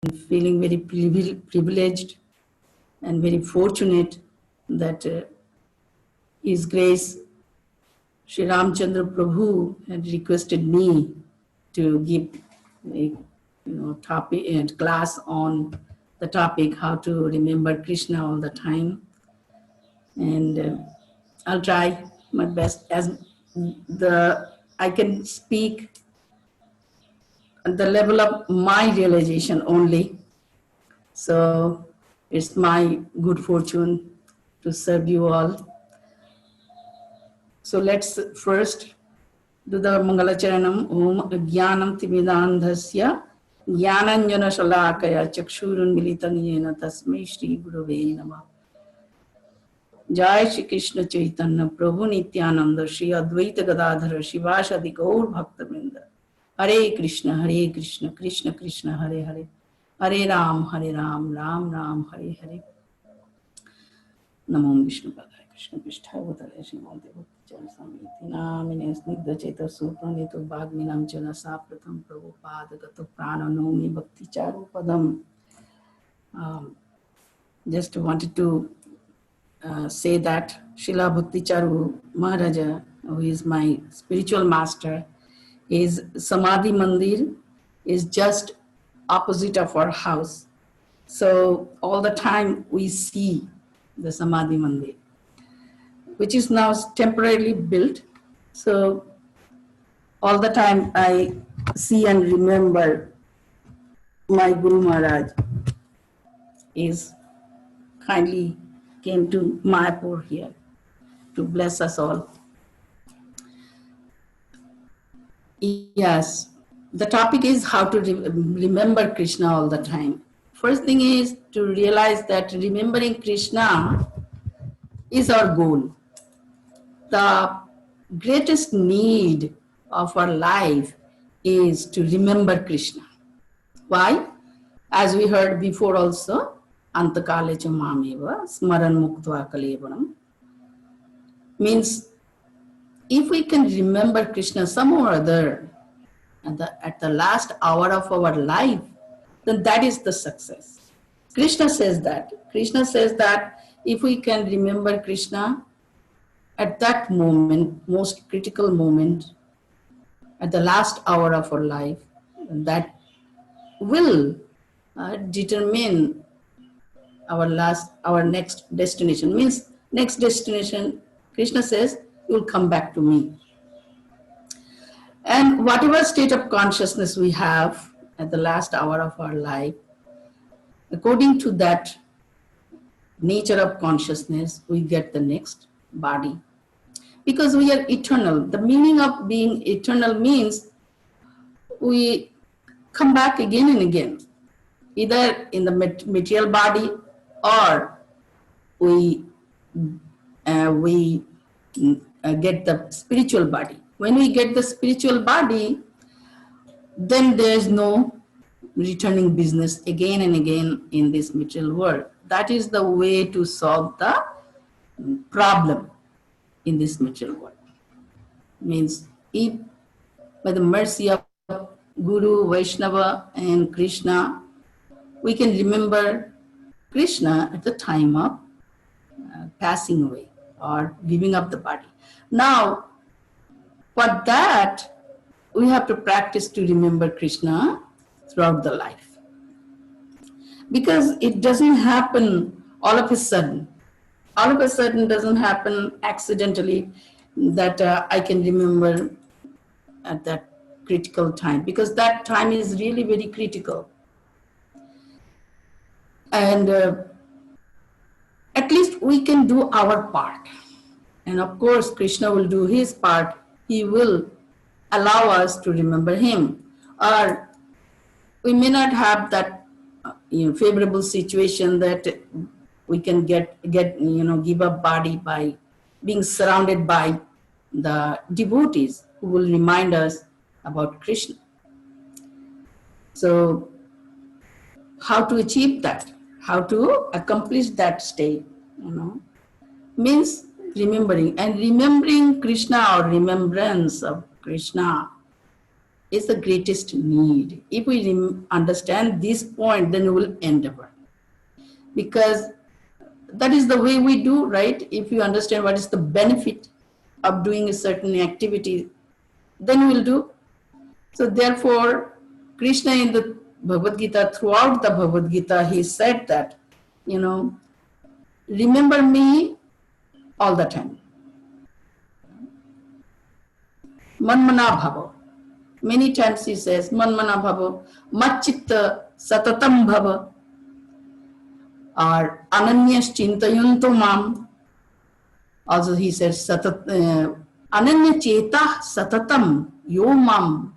feeling very privileged and very fortunate that His Grace Sri Ramchandra Prabhu had requested me to give a topic and class on the topic how to remember Krishna all the time, and I'll try my best as I can speak at the level of my realization only. So it's my good fortune to serve you all. So let's first do the Mangalacharanam. Om Jnanam Timidandhasya Jnananjana Shalakaya Chakshurun Militam Yena Tasmai Shri Gurave Namah. Jai Shri Krishna Chaitanya Prabhu Nityananda Shri Advaita Gadadhara Shivashadi Gaur Bhakta Hare Krishna, Krishna Krishna, Hare Hare, Hare Ram, Ram Ram, Hare Hare. Namo Vishnu Padaya Krishna Pishthavadale Shrimante Bhakti Samiti Namine Snigdha Cheta Supranito Bhagminam Chana Sapratam Prabhupada Gato Prana Nomi Bhakti Charu Padam. Just wanted to say that Srila Bhakti Charu Maharaja, who is my spiritual master, his Samadhi Mandir is just opposite of our house. So all the time we see the Samadhi Mandir, which is now temporarily built. So all the time I see and remember my Guru Maharaj is kindly came to Mayapur here to bless us all. Yes, the topic is how to remember Krishna all the time. First thing is to realize that remembering Krishna is our goal. The greatest need of our life is to remember Krishna. Why? As we heard before also, Antakale Chamameva, Smaran Muktva Kalevanam, means if we can remember Krishna some or other at the last hour of our life, then that is the success. Krishna says that. Krishna says that if we can remember Krishna at that moment, most critical moment, at the last hour of our life, that will determine our next destination. Means next destination, Krishna says, you'll come back to me. And whatever state of consciousness we have at the last hour of our life, according to that nature of consciousness, we get the next body. Because we are eternal. The meaning of being eternal means we come back again and again, either in the material body or we get the spiritual body. When we get the spiritual body, then there's no returning business again and again in this material world. That is the way to solve the problem in this material world. Means if by the mercy of Guru, Vaishnava and Krishna, we can remember Krishna at the time of passing away or giving up the body. Now, for that, we have to practice to remember Krishna throughout the life. Because it doesn't happen all of a sudden. All of a sudden doesn't happen accidentally that I can remember at that critical time, because that time is really very critical. And at least we can do our part. And of course, Krishna will do his part. He will allow us to remember him. Or we may not have that favorable situation that we can give up body by being surrounded by the devotees who will remind us about Krishna. So how to achieve that? How to accomplish that state, means remembering. And remembering Krishna or remembrance of Krishna is the greatest need. If we understand this point, then we will endeavor. Because that is the way we do, right? If you understand what is the benefit of doing a certain activity, then we'll do. So therefore, Krishna in the Bhagavad Gita, throughout the Bhagavad Gita, he said that, remember me all the time. Manmana bhava. Many times he says, Manmana bhava, Machitta satatam bhava, or Ananyas chintayanto mam. Also he says, Ananya cheta satatam yo mam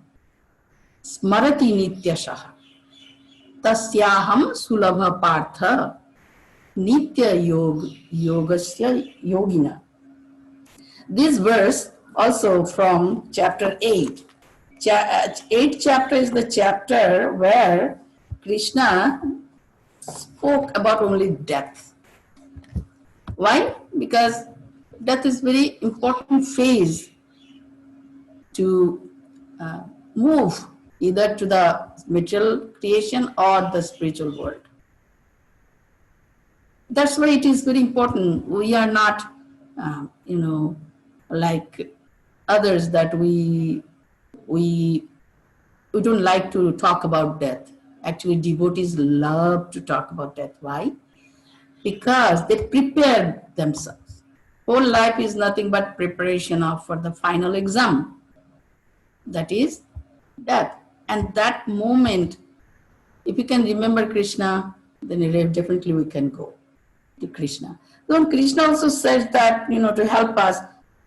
smarati nityashaha. Tasyaham sulabha partha nitya yogasya yogina. This verse also from chapter 8. 8th chapter is the chapter where Krishna spoke about only death. Why? Because death is very important phase to move either to the material creation or the spiritual world. That's why it is very important. We are not, like others that we don't like to talk about death. Actually, devotees love to talk about death. Why? Because they prepare themselves. Whole life is nothing but preparation for the final exam. That is death. And that moment, if you can remember Krishna, then definitely we can go to Krishna. So Krishna also says that, to help us,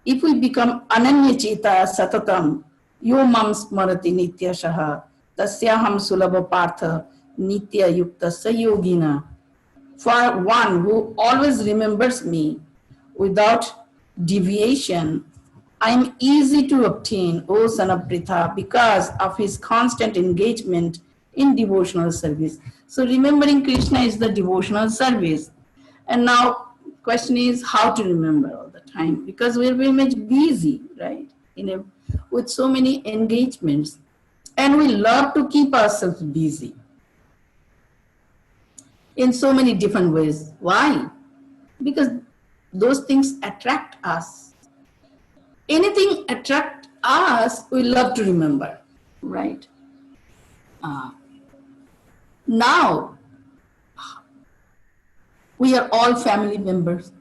if we become ananya cheta satatam, yo mam smarati nityashaha, tasyaham sulabha partha nitya yukta sayogina. For one who always remembers me without deviation, I am easy to obtain, O son of Pritha, because of his constant engagement in devotional service. So remembering Krishna is the devotional service. And now question is how to remember all the time, because we're very much busy, right? With so many engagements, and we love to keep ourselves busy in so many different ways. Why? Because those things attract us. Anything attract us, we love to remember, right? Now, we are all family members,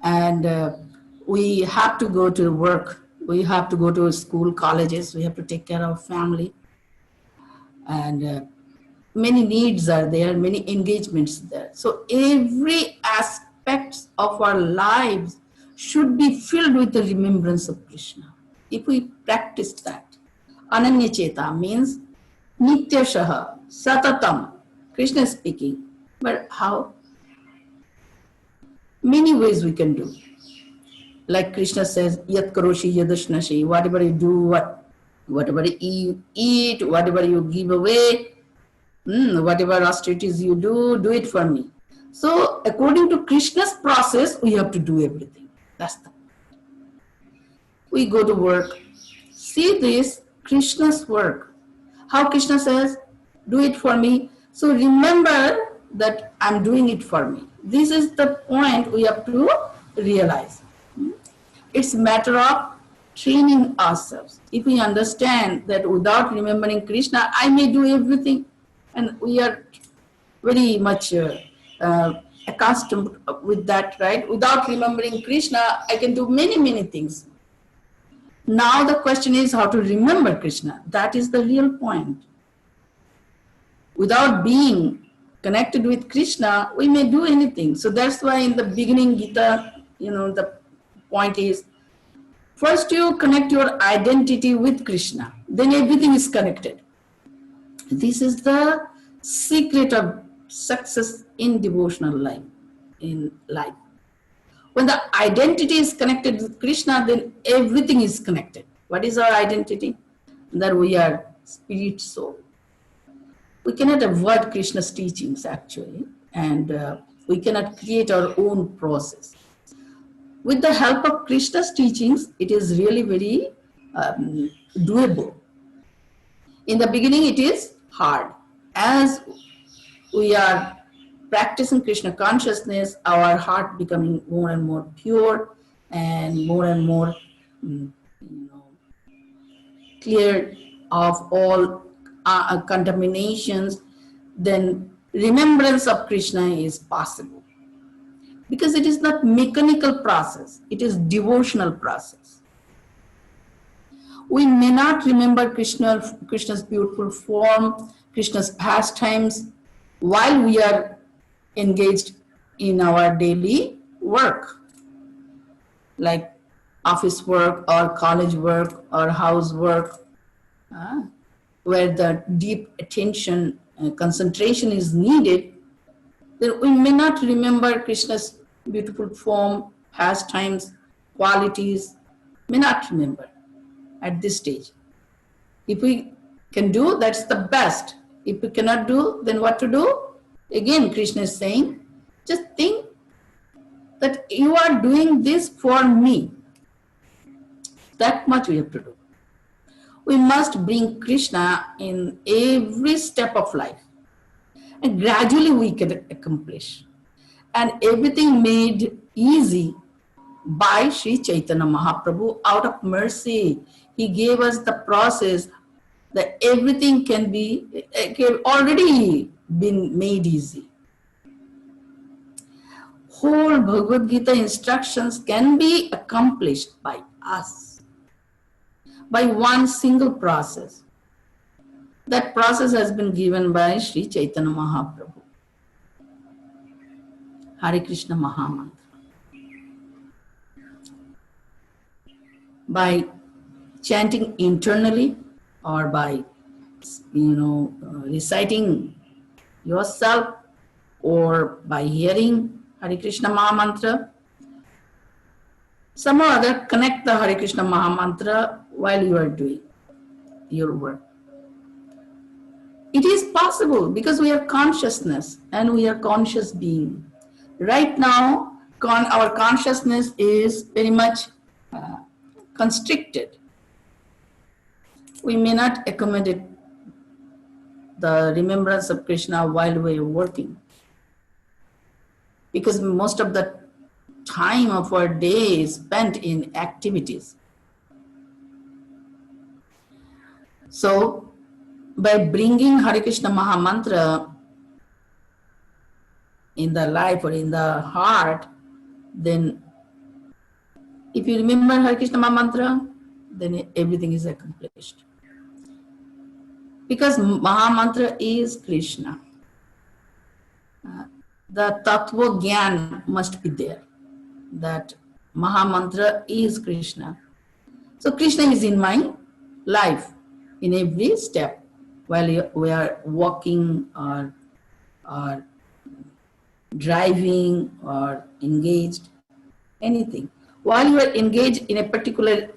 and we have to go to work. We have to go to school, colleges. We have to take care of family. And many needs are there, many engagements there. So every aspect of our lives should be filled with the remembrance of Krishna. If we practice that, Ananya Cheta means Nityashaha, Satatam, Krishna is speaking. But how? Many ways we can do. Like Krishna says, Yat karoshi yadashnashi, whatever you do, whatever you eat, whatever you give away, whatever austerities you do it for me. So according to Krishna's process, we have to do everything. That's the point. We go to work. See this, Krishna's work. How Krishna says, do it for me. So remember that I'm doing it for me. This is the point we have to realize. It's a matter of training ourselves. If we understand that without remembering Krishna, I may do everything, and we are very much accustomed with that, right? Without remembering Krishna, I can do many, many things. Now the question is how to remember Krishna. That is the real point. Without being connected with Krishna, we may do anything. So that's why in the beginning Gita, the point is, first you connect your identity with Krishna, then everything is connected. This is the secret of success in devotional life, in life. When the identity is connected with Krishna, then everything is connected. What is our identity? That we are spirit soul. We cannot avoid Krishna's teachings actually, and we cannot create our own process. With the help of Krishna's teachings, it is really very doable. In the beginning, it is hard. As we are practicing Krishna consciousness, our heart becoming more and more pure and more clear of all contaminations, then remembrance of Krishna is possible. Because it is not mechanical process, it is devotional process. We may not remember Krishna's beautiful form, Krishna's pastimes, while we are engaged in our daily work, like office work or college work or housework, where the deep attention and concentration is needed. Then we may not remember Krishna's beautiful form, pastimes, qualities, may not remember at this stage. If we can do, that's the best. If we cannot do, then what to do? Again, Krishna is saying, just think that you are doing this for me. That much we have to do. We must bring Krishna in every step of life. And gradually we can accomplish. And everything made easy by Sri Chaitanya Mahaprabhu out of mercy. He gave us the process that everything can already been made easy. Whole Bhagavad Gita instructions can be accomplished by us by one single process. That process has been given by Sri Chaitanya Mahaprabhu. Hare Krishna Mahamantra. By chanting internally or by reciting yourself or by hearing Hare Krishna Mahamantra, some or other connect the Hare Krishna Mahamantra while you are doing your work. It is possible because we are consciousness and we are conscious being. Right now, our consciousness is very much constricted. We may not accommodate the remembrance of Krishna while we are working, because most of the time of our day is spent in activities. So, by bringing Hare Krishna Mahamantra in the life or in the heart, then if you remember Hare Krishna Mahamantra, then everything is accomplished. Because Mahamantra is Krishna. The Tattva Gyan must be there, that Mahamantra is Krishna. So Krishna is in my life in every step, while we are walking or driving or engaged, anything. While you are engaged in particular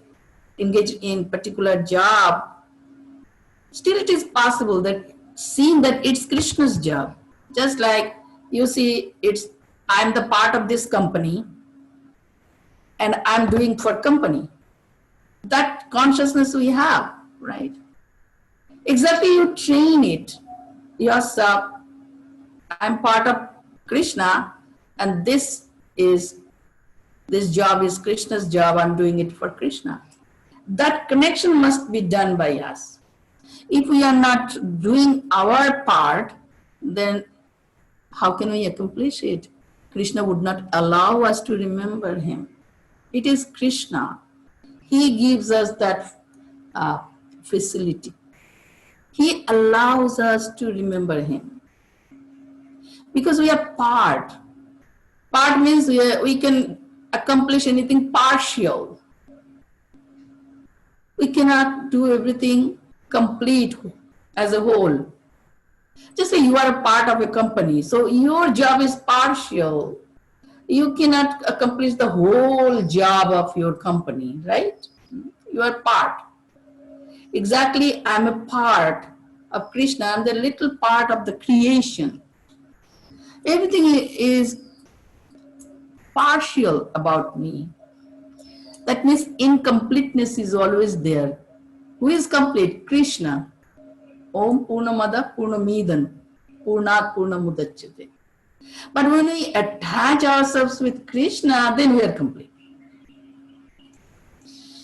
job, still it is possible that seeing that it's Krishna's job. Just like you see, I'm the part of this company and I'm doing for company. That consciousness we have, right? Exactly, you train it yourself. I'm part of Krishna and this job is Krishna's job, I'm doing it for Krishna. That connection must be done by us. If we are not doing our part, then how can we accomplish it? Krishna would not allow us to remember him. It is Krishna. He gives us that facility. He allows us to remember him. Because we are part. Part means we can accomplish anything partial. We cannot do everything complete as a whole. Just say you are a part of a company, so your job is partial. You cannot accomplish the whole job of your company, right? You are part. Exactly, I'm a part of Krishna. I'm the little part of the creation. Everything is partial about me. That means incompleteness is always there. Who is complete? Krishna. Om Purnamada Purnamidan Purnat Purnamudachyate. But when we attach ourselves with Krishna, then we are complete.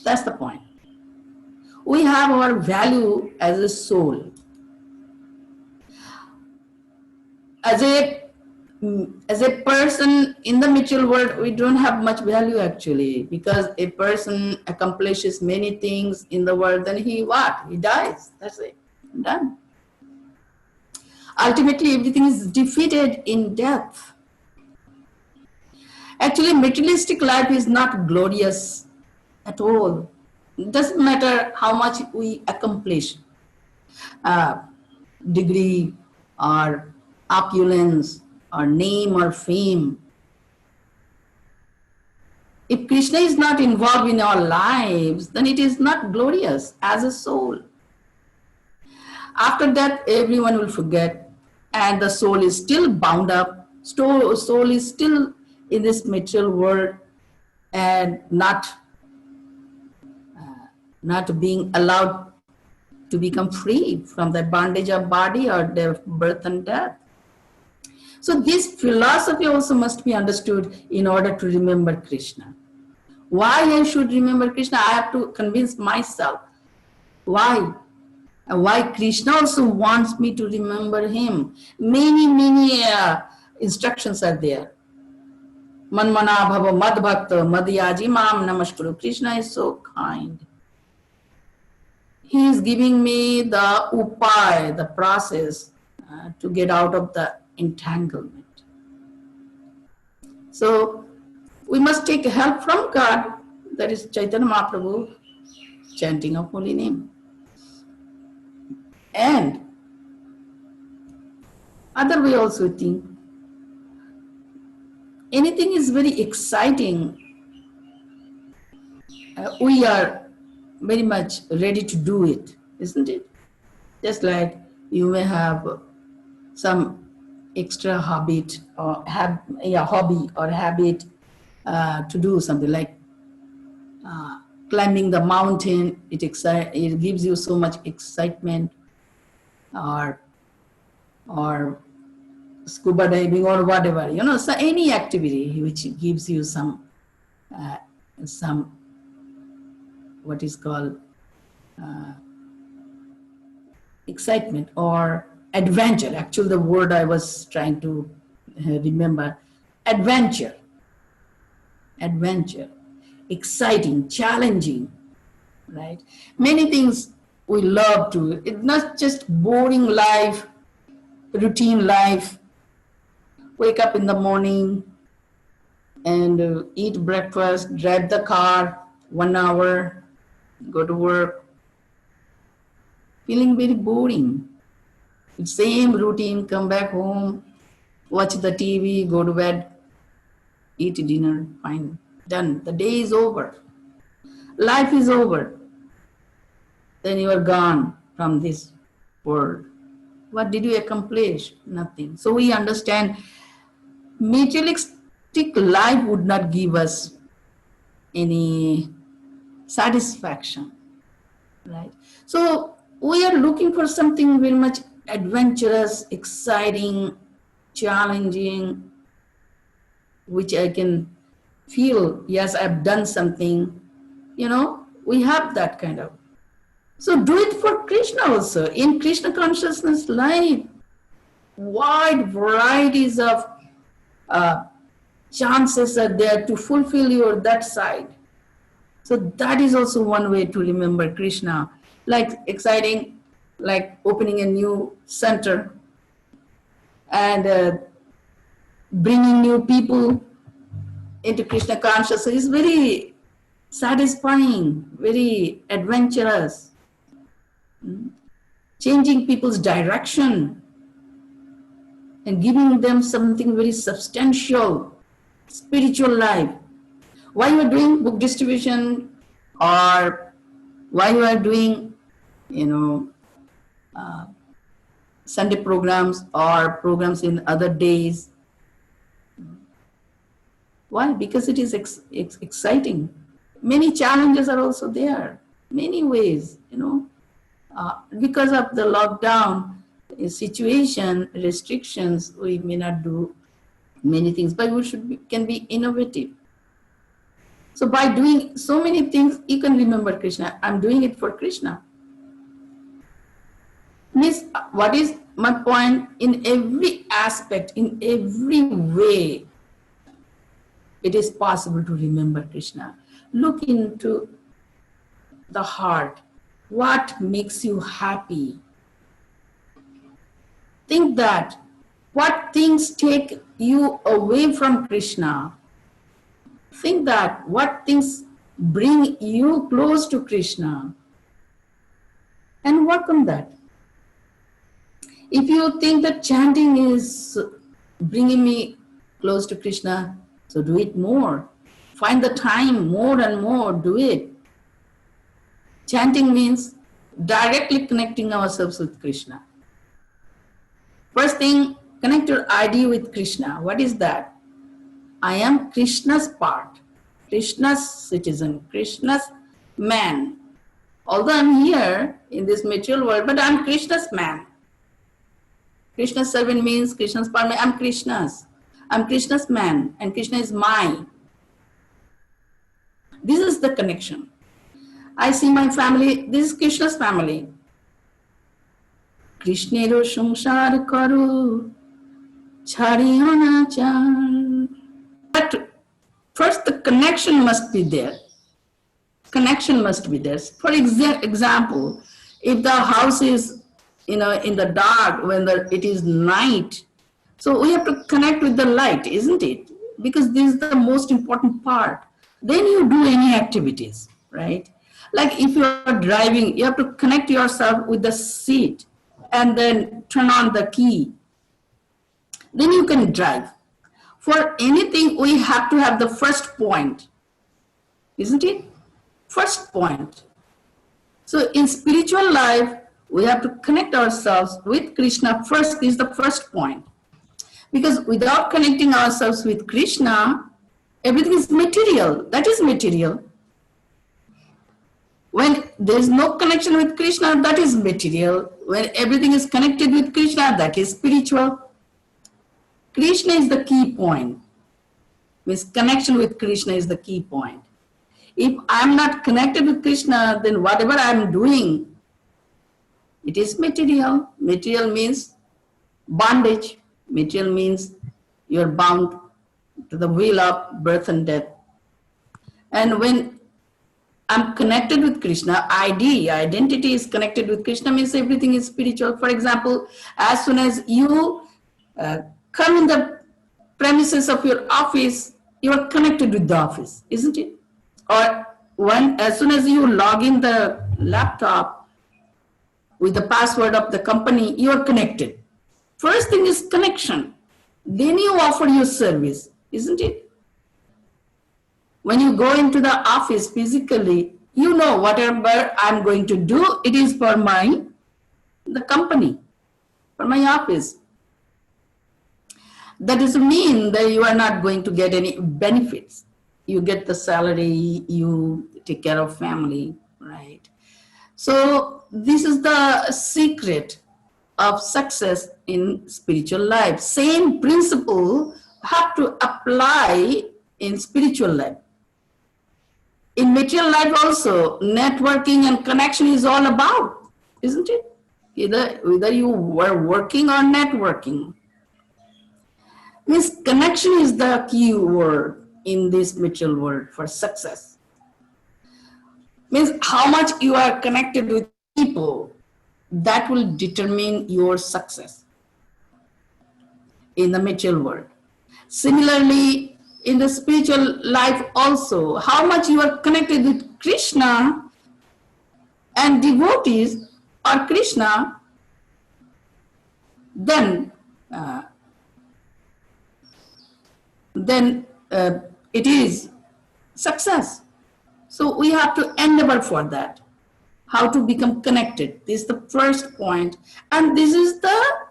That's the point. We have our value as a soul. As a person in the material world, we don't have much value actually, because a person accomplishes many things in the world, then he dies. That's it. Done. Ultimately, everything is defeated in death. Actually, materialistic life is not glorious at all. It doesn't matter how much we accomplish, degree or opulence or name or fame. If Krishna is not involved in our lives, then it is not glorious as a soul. After that, everyone will forget, and the soul is still bound up. Soul is still in this material world and not being allowed to become free from the bondage of body or their birth and death. So this philosophy also must be understood in order to remember Krishna. Why I should remember Krishna? I have to convince myself. Why? Why Krishna also wants me to remember him. Many instructions are there. Manmana bhava mad bhakta madhyaji mam namaskuru. Krishna is so kind. He is giving me the upay, the process to get out of the entanglement. So we must take help from God. That is Chaitanya Mahaprabhu chanting of holy name. And other way also think, anything is very exciting, we are very much ready to do it, isn't it? Just like you may have some extra hobby or hobby or habit to do something like climbing the mountain. It gives you so much excitement, or scuba diving or whatever, so any activity which gives you some what is called excitement or adventure. Actually, the word I was trying to remember, adventure, exciting, challenging, right? Many things we love to. It's not just boring life, routine life. Wake up in the morning and eat breakfast, drive the car 1 hour, go to work, feeling very boring. Same routine, come back home, watch the TV, go to bed, eat dinner, fine, done. The day is over. Life is over. Then you are gone from this world. What did you accomplish? Nothing. So we understand materialistic life would not give us any satisfaction, right? So we are looking for something very much adventurous, exciting, challenging, which I can feel, yes, I've done something, we have that kind of. So do it for Krishna also. In Krishna consciousness life, wide varieties of chances are there to fulfill your that side. So that is also one way to remember Krishna. Like exciting, like opening a new center and bringing new people into Krishna consciousness is very satisfying, very adventurous. Changing people's direction and giving them something very substantial, spiritual life. Why you are doing book distribution, or why you are doing, Sunday programs or programs in other days. Why? Because it is exciting. Many challenges are also there, many ways, Because of the lockdown situation, restrictions, we may not do many things, but we can be innovative. So by doing so many things, you can remember Krishna. I'm doing it for Krishna. Means, what is my point? In every aspect, in every way, it is possible to remember Krishna. Look into the heart. What makes you happy? Think that. What things take you away from Krishna? Think that. What things bring you close to Krishna? And work on that. If you think that chanting is bringing me close to Krishna, so do it more. Find the time more and more, do it. Chanting means directly connecting ourselves with Krishna. First thing, connect your ID with Krishna. What is that? I am Krishna's part, Krishna's citizen, Krishna's man. Although I'm here in this material world, but I'm Krishna's man. Krishna's servant means Krishna's part. I'm Krishna's. I'm Krishna's man, and Krishna is mine. This is the connection. I see my family. This is Krishna's family. Krishnero samsar karo, chhariyo na char. But first, the connection must be there. Connection must be there. For example, if the house is in the dark, when it is night, so we have to connect with the light, isn't it? Because this is the most important part. Then you do any activities, right? Like if you are driving, you have to connect yourself with the seat and then turn on the key. Then you can drive. For anything, we have to have the first point, isn't it? First point. So in spiritual life, we have to connect ourselves with Krishna first. Is the first point. Because without connecting ourselves with Krishna, everything is material. That is material. When there is no connection with Krishna, that is material. When everything is connected with Krishna, that is spiritual. Krishna is the key point. Means connection with Krishna is the key point. If I am not connected with Krishna, then whatever I am doing, it is material. Material means bondage. Material means you are bound to the wheel of birth and death. And when I'm connected with Krishna, identity is connected with Krishna, means everything is spiritual. For example, as soon as you come in the premises of your office, you are connected with the office, isn't it? Or as soon as you log in the laptop with the password of the company, you are connected. First thing is connection. Then you offer your service, isn't it? When you go into the office physically, you know whatever I'm going to do, it is for the company, for my office. That doesn't mean that you are not going to get any benefits. You get the salary, you take care of family, right? So this is the secret of success in spiritual life. Same principle have to apply in spiritual life. In material life also, networking and connection is all about, isn't it? Either you were working or networking. Means connection is the key word in this material world for success. Means how much you are connected with people, that will determine your success in the material world. Similarly, in the spiritual life also, how much you are connected with Krishna and devotees or Krishna, then it is success. So we have to endeavor for that. How to become connected. This is the first point. And this is the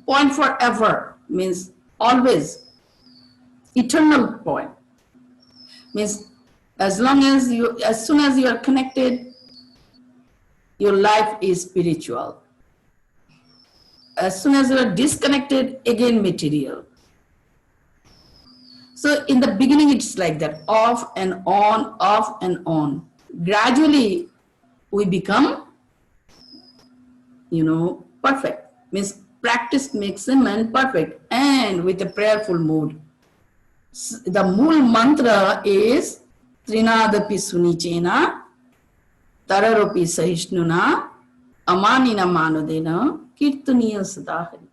point forever, means always. Eternal point. Means as soon as you are connected, your life is spiritual. As soon as you are disconnected, again material. So in the beginning, it's like that, off and on, off and on. Gradually, we become, perfect. Means practice makes a man perfect, and with a prayerful mood. The Mool mantra is Trinadapi Sunichena, Tararopi Sahishnuna, Amanina Manodena, Kirtaniya Sadahari.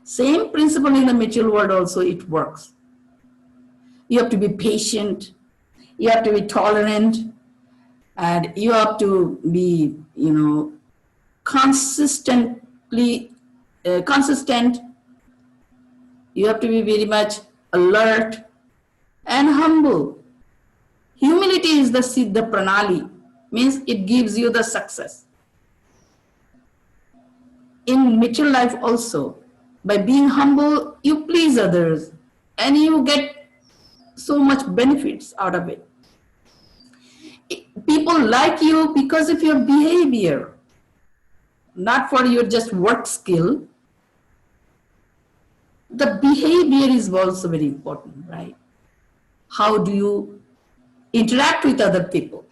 Same principle in the material world also, it works. You have to be patient, you have to be tolerant, and you have to be, consistent. You have to be very much alert and humble. Humility is the Siddha Pranali, means it gives you the success. In material life also, by being humble, you please others and you get so much benefits out of it. People like you because of your behavior, not for your just work skill. The behavior is also very important, right? How do you interact with other people?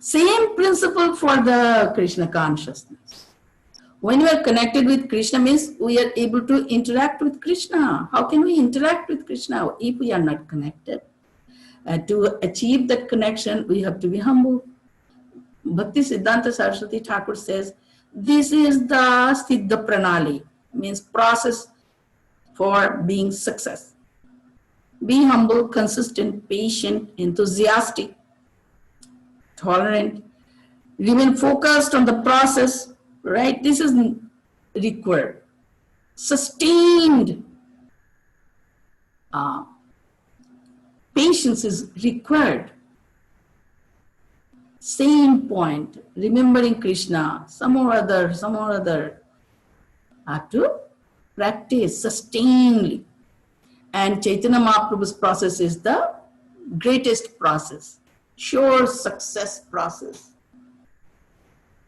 Same principle for the Krishna consciousness. When we are connected with Krishna means we are able to interact with Krishna. How can we interact with Krishna if we are not connected? To achieve that connection, we have to be humble. Bhakti Siddhanta Saraswati Thakur says, this is the Siddha Pranali, means process for being success. Be humble, consistent, patient, enthusiastic, tolerant, remain focused on the process, right? This is required. Sustained patience is required. Same point, remembering Krishna, some or other, have to practice sustainedly. And Chaitanya Mahaprabhu's process is the greatest process, sure success process.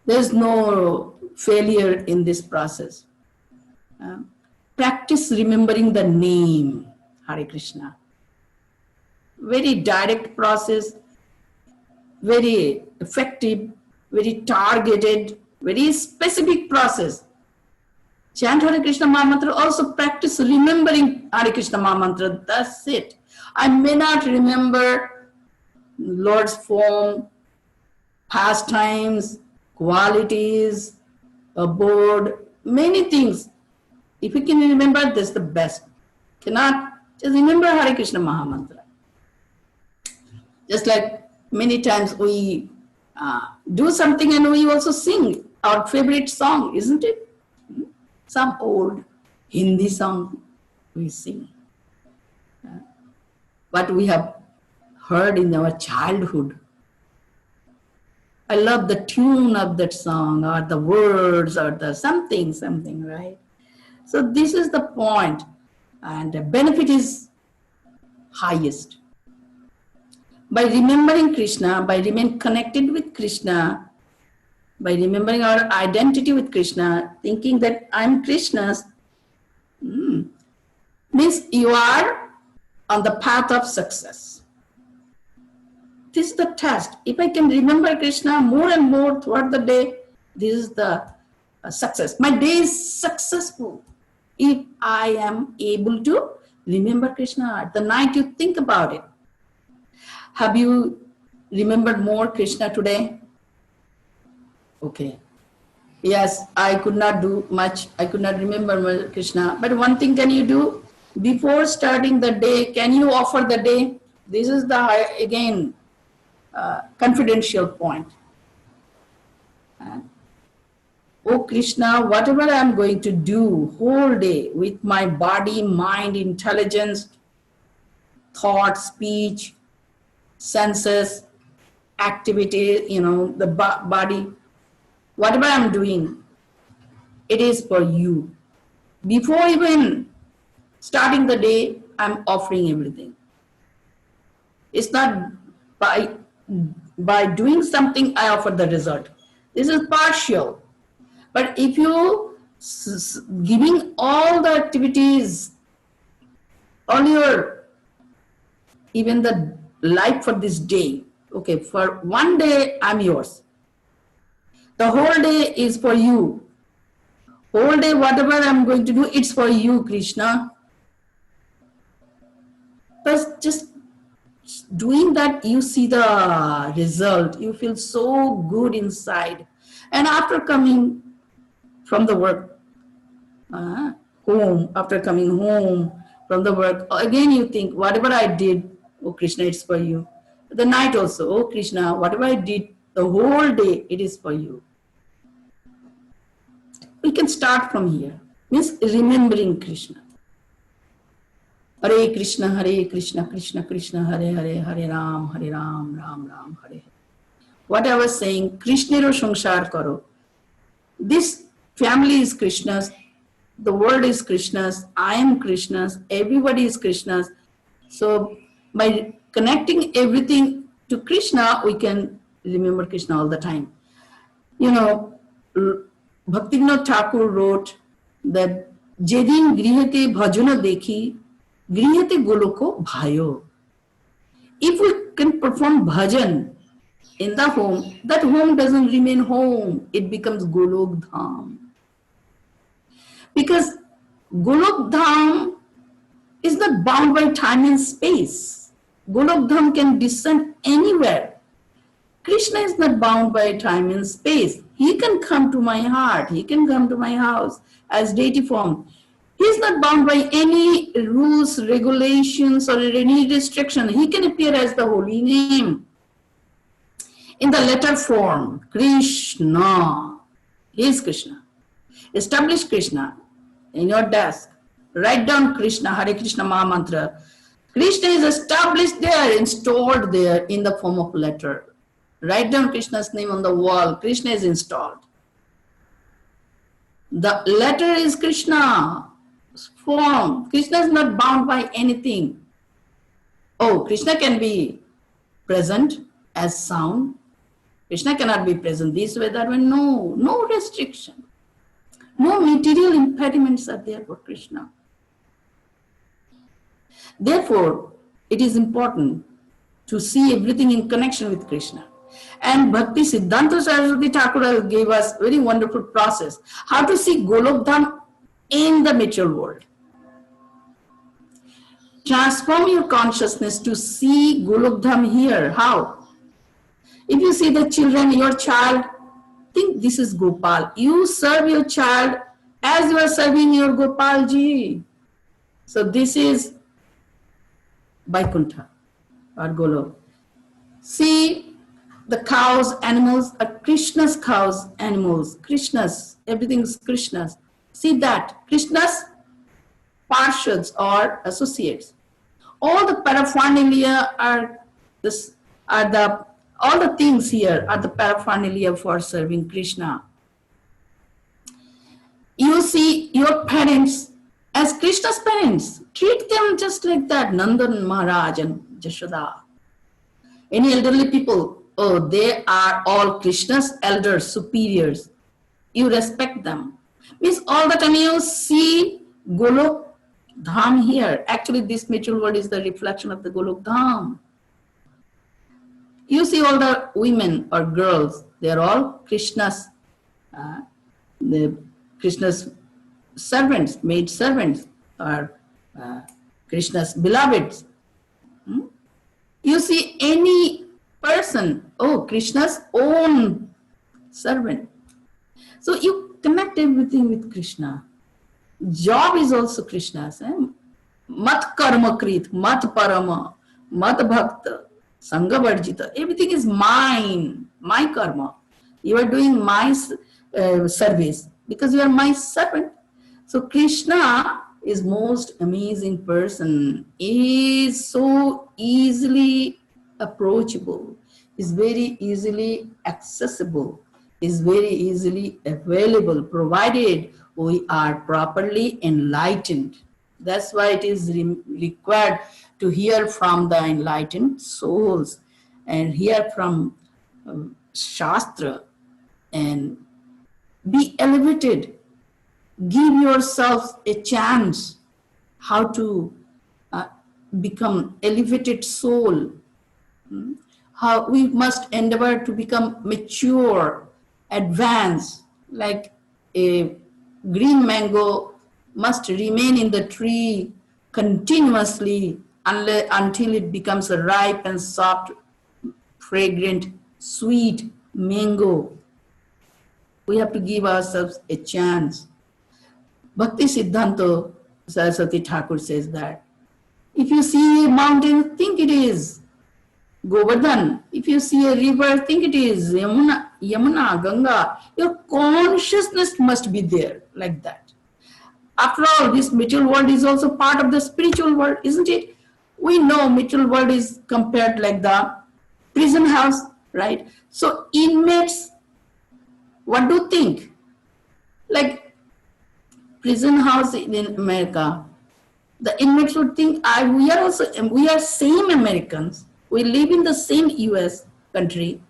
There's no failure in this process. Practice remembering the name, Hare Krishna. Very direct process, very effective, very targeted, very specific process. Chant Hare Krishna Mahamantra, also practice remembering Hare Krishna Mahamantra, that's it. I may not remember Lord's form, pastimes, qualities, abode, many things. If you can remember, that's the best. Cannot, just remember Hare Krishna Mahamantra. Just like many times we do something and we also sing our favorite song, isn't it? Some old Hindi song we sing. What we have heard in our childhood. I love the tune of that song or the words or the something, right? So this is the point, and the benefit is highest. By remembering Krishna, by remaining connected with Krishna, by remembering our identity with Krishna, thinking that I'm Krishna's, means you are on the path of success. This is the test. If I can remember Krishna more and more throughout the day, this is the success. My day is successful if I am able to remember Krishna. At the night you think about it. Have you remembered more Krishna today? Okay. Yes, I could not do much. I could not remember Krishna. But one thing can you do? Before starting the day, can you offer the day? This is the, again, confidential point. Oh Krishna, whatever I am going to do whole day with my body, mind, intelligence, thought, speech, senses, activity, the body, whatever I'm doing, it is for you. Before even starting the day, I'm offering everything. It's not by doing something I offer the result. This is partial. But if you giving all the activities, all your, even the life for this day, okay, for one day I'm yours. The whole day is for you. Whole day, whatever I'm going to do, it's for you, Krishna. But just doing that, you see the result. You feel so good inside. And after coming from the work, home, after coming home from the work, again you think, whatever I did, oh Krishna, it's for you. The night also, oh Krishna, whatever I did the whole day, it is for you. We can start from here. Means remembering Krishna. Hare Krishna, Krishna Krishna, Hare Hare, Hare Ram, Ram Ram, Hare Hare. What I was saying, Krishnero Sangsar Karo. This family is Krishna's, the world is Krishna's, I am Krishna's, everybody is Krishna's. So by connecting everything to Krishna, we can remember Krishna all the time. You know, Bhaktivinoda Thakur wrote that Jedin Grihate Bhajana Dekhi, Grihate Goloko Bhayo. If we can perform bhajan in the home, that home doesn't remain home, it becomes Golok Dham. Because Golok Dham is not bound by time and space. Golok Dham can descend anywhere. Krishna is not bound by time and space. He can come to my heart. He can come to my house as deity form. He is not bound by any rules, regulations, or any restriction. He can appear as the holy name. In the letter form, Krishna. He is Krishna. Establish Krishna in your desk. Write down Krishna, Hare Krishna Maha Mantra. Krishna is established there, installed there in the form of letter. Write down Krishna's name on the wall. Krishna is installed. The letter is Krishna. Form. Krishna is not bound by anything. Oh, Krishna can be present as sound. Krishna cannot be present this way, that way. No, no restriction. No material impediments are there for Krishna. Therefore, it is important to see everything in connection with Krishna. And Bhakti Siddhanta Saraswati Thakur gave us very wonderful process how to see Golok Dham in the material world. Transform your consciousness to see Golok Dham here. How? If you see the children, your child, think this is Gopal. You serve your child as you are serving your Gopal ji. So this is Vaikuntha or Golok. See the cows, animals are Krishna's cows, animals, Krishna's, everything is Krishna's. See that, Krishna's parshads or associates. All the paraphernalia are this, all the things here are the paraphernalia for serving Krishna. You see your parents as Krishna's parents. Treat them just like that. Nandan Maharaj and Jashoda. Any elderly people, oh, they are all Krishna's elders, superiors. You respect them. Means all the time you see Golok Dham here. Actually, this material world is the reflection of the Golok Dham. You see all the women or girls, they are all Krishna's, Krishna's servants, maid servants, or Krishna's beloveds. You see any person, oh, Krishna's own servant. So you connect everything with Krishna. Job is also Krishna's. Mat karma krit, mat parama, mat bhakta, sangha varjita. Everything is mine, my karma. You are doing my service because you are my servant. So Krishna is most amazing person. He is so easily approachable. Is very easily accessible. Is very easily available, provided we are properly enlightened. That's why it is required to hear from the enlightened souls and hear from Shastra. and be elevated. Give yourself a chance how to uh, become elevated soul. How we must endeavor to become mature, advanced, like a green mango must remain in the tree continuously until it becomes a ripe and soft, fragrant, sweet mango. We have to give ourselves a chance. Bhakti Siddhanta Saraswati Thakur says that if you see a mountain, think it is Govardhan. If you see a river, think it is Yamuna, Ganga. Your consciousness must be there like that. After all, this material world is also part of the spiritual world, isn't it? We know material world is compared like the prison house, right? So inmates, what do you think? Like prison house in America, the inmates would think, we are same Americans. We live in the same US country,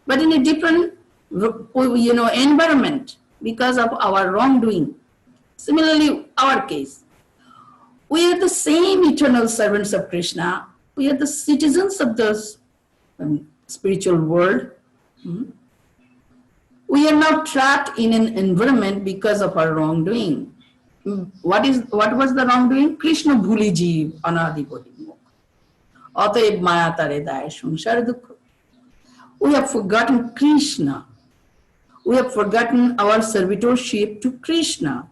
but in a different, environment because of our wrongdoing. Similarly, our case, we are the same eternal servants of Krishna. We are the citizens of the spiritual world. We are now trapped in an environment because of our wrongdoing. What was the wrongdoing? Krishna bhuli jeev anadi bodhi mukh. Ataeb maya tare daye samsar dukh. We have forgotten Krishna. We have forgotten our servitorship to Krishna.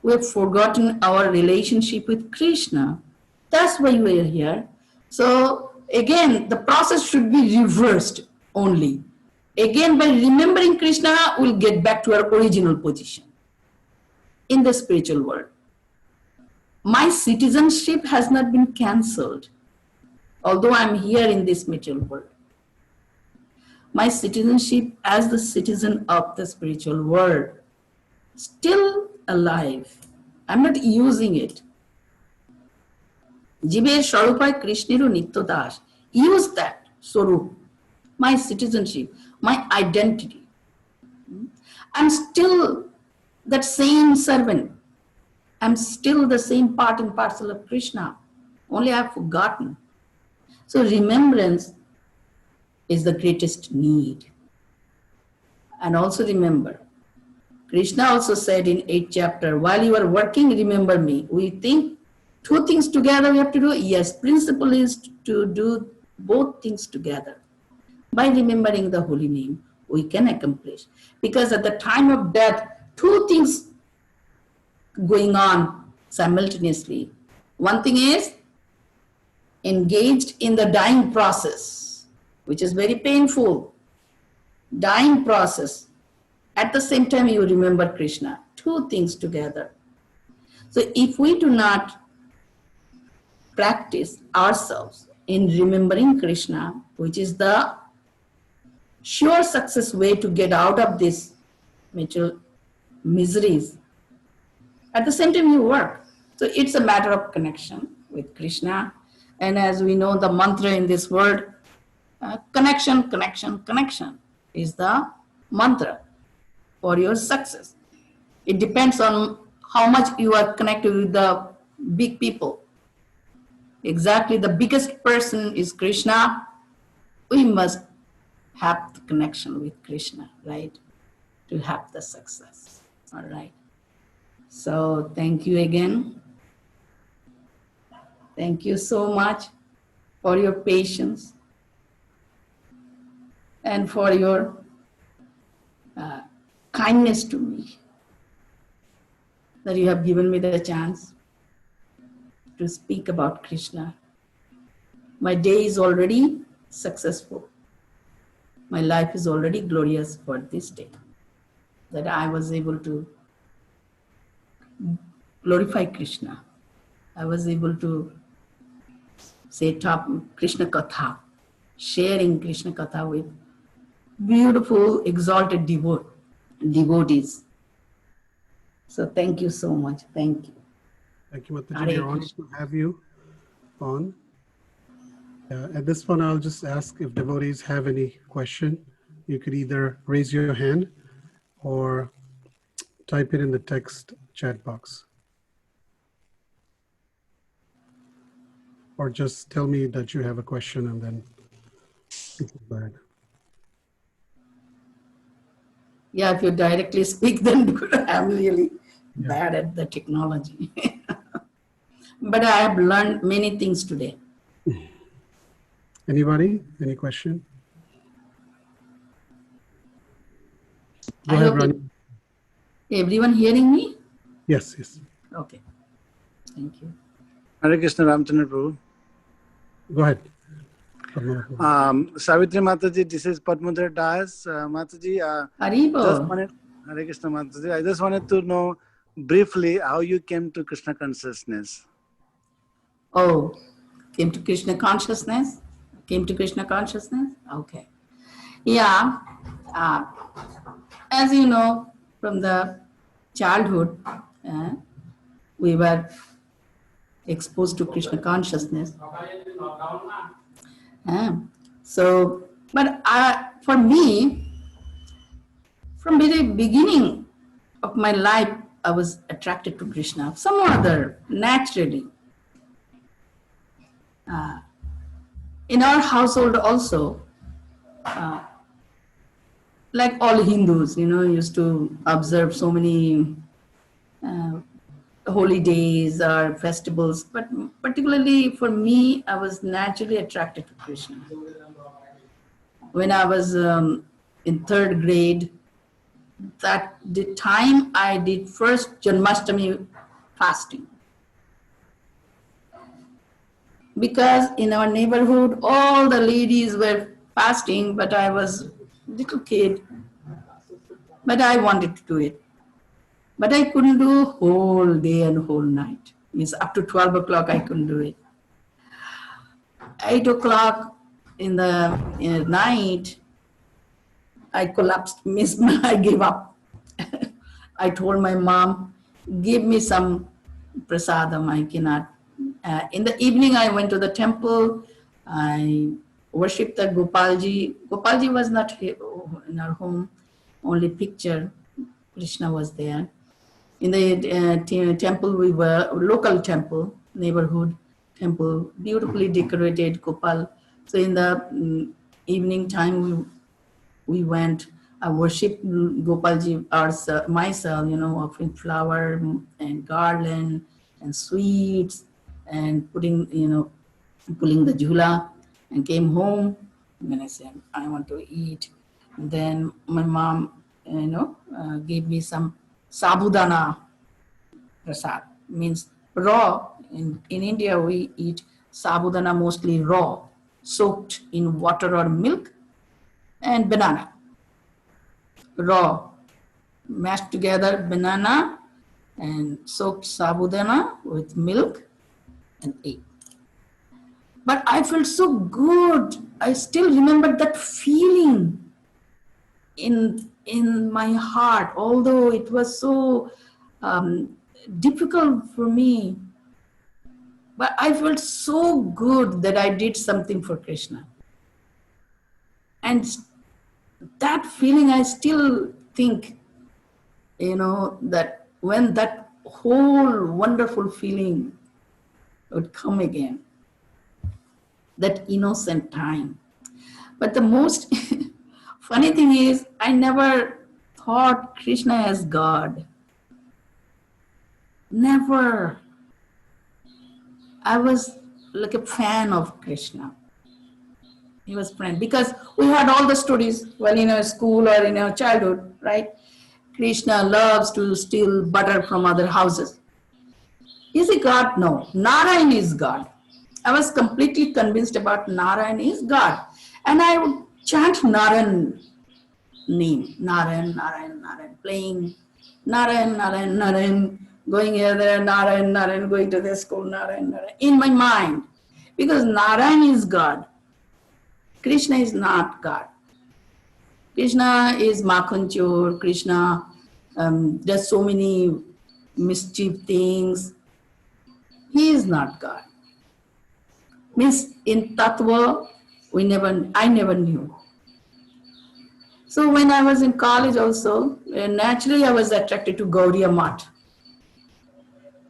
We have forgotten our relationship with Krishna. That's why we are here. So again, the process should be reversed only. Again, by remembering Krishna, we'll get back to our original position in the spiritual world. My citizenship has not been cancelled, although I'm here in this material world. My citizenship as the citizen of the spiritual world, still alive. I'm not using it. Jiber Swarupai Krishnero Nitya Das. Use that Swarup, my citizenship, my identity. I'm still that same servant. I'm still the same part and parcel of Krishna. Only I've forgotten. So remembrance is the greatest need. And also remember, Krishna also said in 8th chapter, while you are working, remember me. We think two things together we have to do. Yes, principle is to do both things together. By remembering the holy name, we can accomplish. Because at the time of death, two things going on simultaneously. One thing is engaged in the dying process, which is very painful. Dying process. At the same time, you remember Krishna. Two things together. So if we do not practice ourselves in remembering Krishna, which is the sure success way to get out of these material miseries, at the same time you work. So it's a matter of connection with Krishna. And as we know, the mantra in this world, connection, connection, connection is the mantra for your success. It depends on how much you are connected with the big people. Exactly, the biggest person is Krishna. We must have the connection with Krishna, right? To have the success. All right. So thank you again. Thank you so much for your patience and for your kindness to me, that you have given me the chance to speak about Krishna. My day is already successful. My life is already glorious for this day, that I was able to glorify Krishna. I was able to say top Krishna Katha, sharing Krishna Katha with beautiful, exalted devotees. So thank you so much. Thank you. Thank you, Mataji. We're honored to have you on. At this point, I'll just ask if devotees have any question you could either raise your hand or type it in the text chat box. Or just tell me that you have a question and then it's bad. Yeah, if you directly speak, then good. I'm really bad at the technology. But I have learned many things today. Anybody? Any question? Go I ahead, hope Rani. everyone hearing me? Yes, yes. Okay, thank you. Hare Krishna Ramchandra Prabhu. Go ahead. Savitri Mataji, this is Padmudra Das. Mataji, Haribo. Hare Krishna Mataji, I just wanted to know briefly how you came to Krishna consciousness. Oh, came to Krishna consciousness? Came to Krishna consciousness? Okay. Yeah. As you know, from the childhood, we were exposed to Krishna consciousness. For me, from very beginning of my life, I was attracted to Krishna, some other, naturally. In our household also, like all Hindus, used to observe so many holy days or festivals, but particularly for me, I was naturally attracted to Krishna. When I was in third grade, that the time I did first Janmashtami fasting. Because in our neighborhood, all the ladies were fasting, but I was a little kid, but I wanted to do it. But I couldn't do whole day and whole night. It's up to 12 o'clock, I couldn't do it. 8 o'clock in the night, I collapsed, I gave up. I told my mom, give me some prasadam, I cannot. In the evening, I went to the temple. I worshipped the Gopalji. Gopalji was not here in our home, only picture. Krishna was there. In the temple, we were local temple, neighborhood temple, beautifully decorated Gopal. So in the evening time, we went. I worshipped Gopalji myself, offering flower and garland and sweets and pulling the jhula, and came home. And I said, I want to eat. And then my mom, gave me some sabudana prasad, means raw. In India, we eat sabudana mostly raw, soaked in water or milk, and banana. Raw, mashed together banana and soaked sabudana with milk and ate. But I felt so good. I still remember that feeling in my heart, although it was so difficult for me. But I felt so good that I did something for Krishna. And that feeling, I still think, that when that whole wonderful feeling would come again, that innocent time. But the most funny thing is, I never thought Krishna as God. Never. I was like a fan of Krishna. He was friend, because we had all the stories when in our school or in our childhood, right? Krishna loves to steal butter from other houses. Is he God? No. Narayan is God. I was completely convinced about Narayan is God. And I would chant Narayan name. Narayan, Narayan, Narayan, playing Narayan, Narayan, Narayan, going here, there, Narayan, Narayan, going to this school, Narayan, Narayan, in my mind. Because Narayan is God. Krishna is not God. Krishna is Makhanchur. Krishna does so many mischief things. He is not God. Means in Tattva, I never knew. So when I was in college also, naturally I was attracted to Gaudiya Math.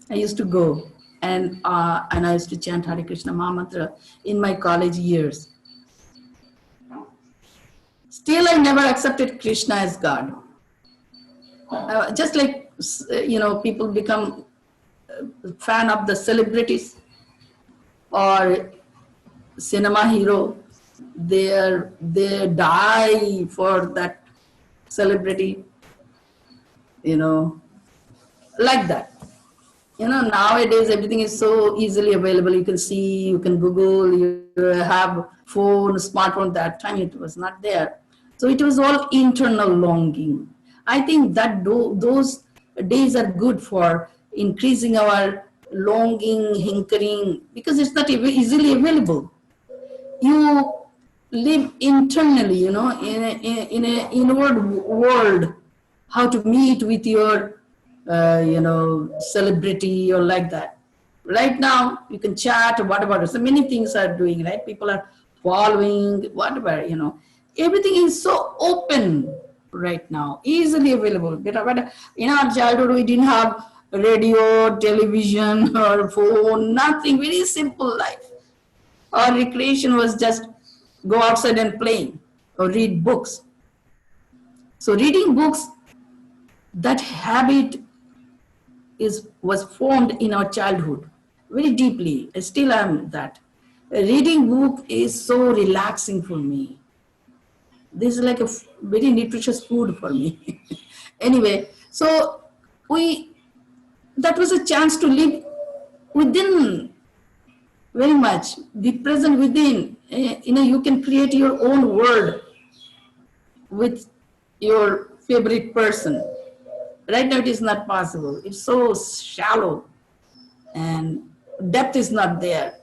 I used to go and I used to chant Hare Krishna Mahamantra in my college years. Still, I never accepted Krishna as God. Just like, people become fan of the celebrities or cinema hero, they die for that celebrity, like that. Nowadays everything is so easily available. You can see, you can Google, you have phone, smartphone. That time it was not there. So it was all internal longing. I think that those days are good for increasing our longing, hankering, because it's not easily available. You live internally, in a inward world, how to meet with your, celebrity or like that. Right now, you can chat or whatever. So many things are doing, right? People are following, whatever, Everything is so open right now, easily available. But in our childhood, we didn't have radio, television, or phone, nothing, very simple life. Our recreation was just go outside and play or read books. So reading books, that habit was formed in our childhood very deeply. I still am that. Reading book is so relaxing for me. This is like a very nutritious food for me. Anyway, so that was a chance to live within very much, be present within. You can create your own world with your favorite person. Right now it is not possible. It's so shallow and depth is not there.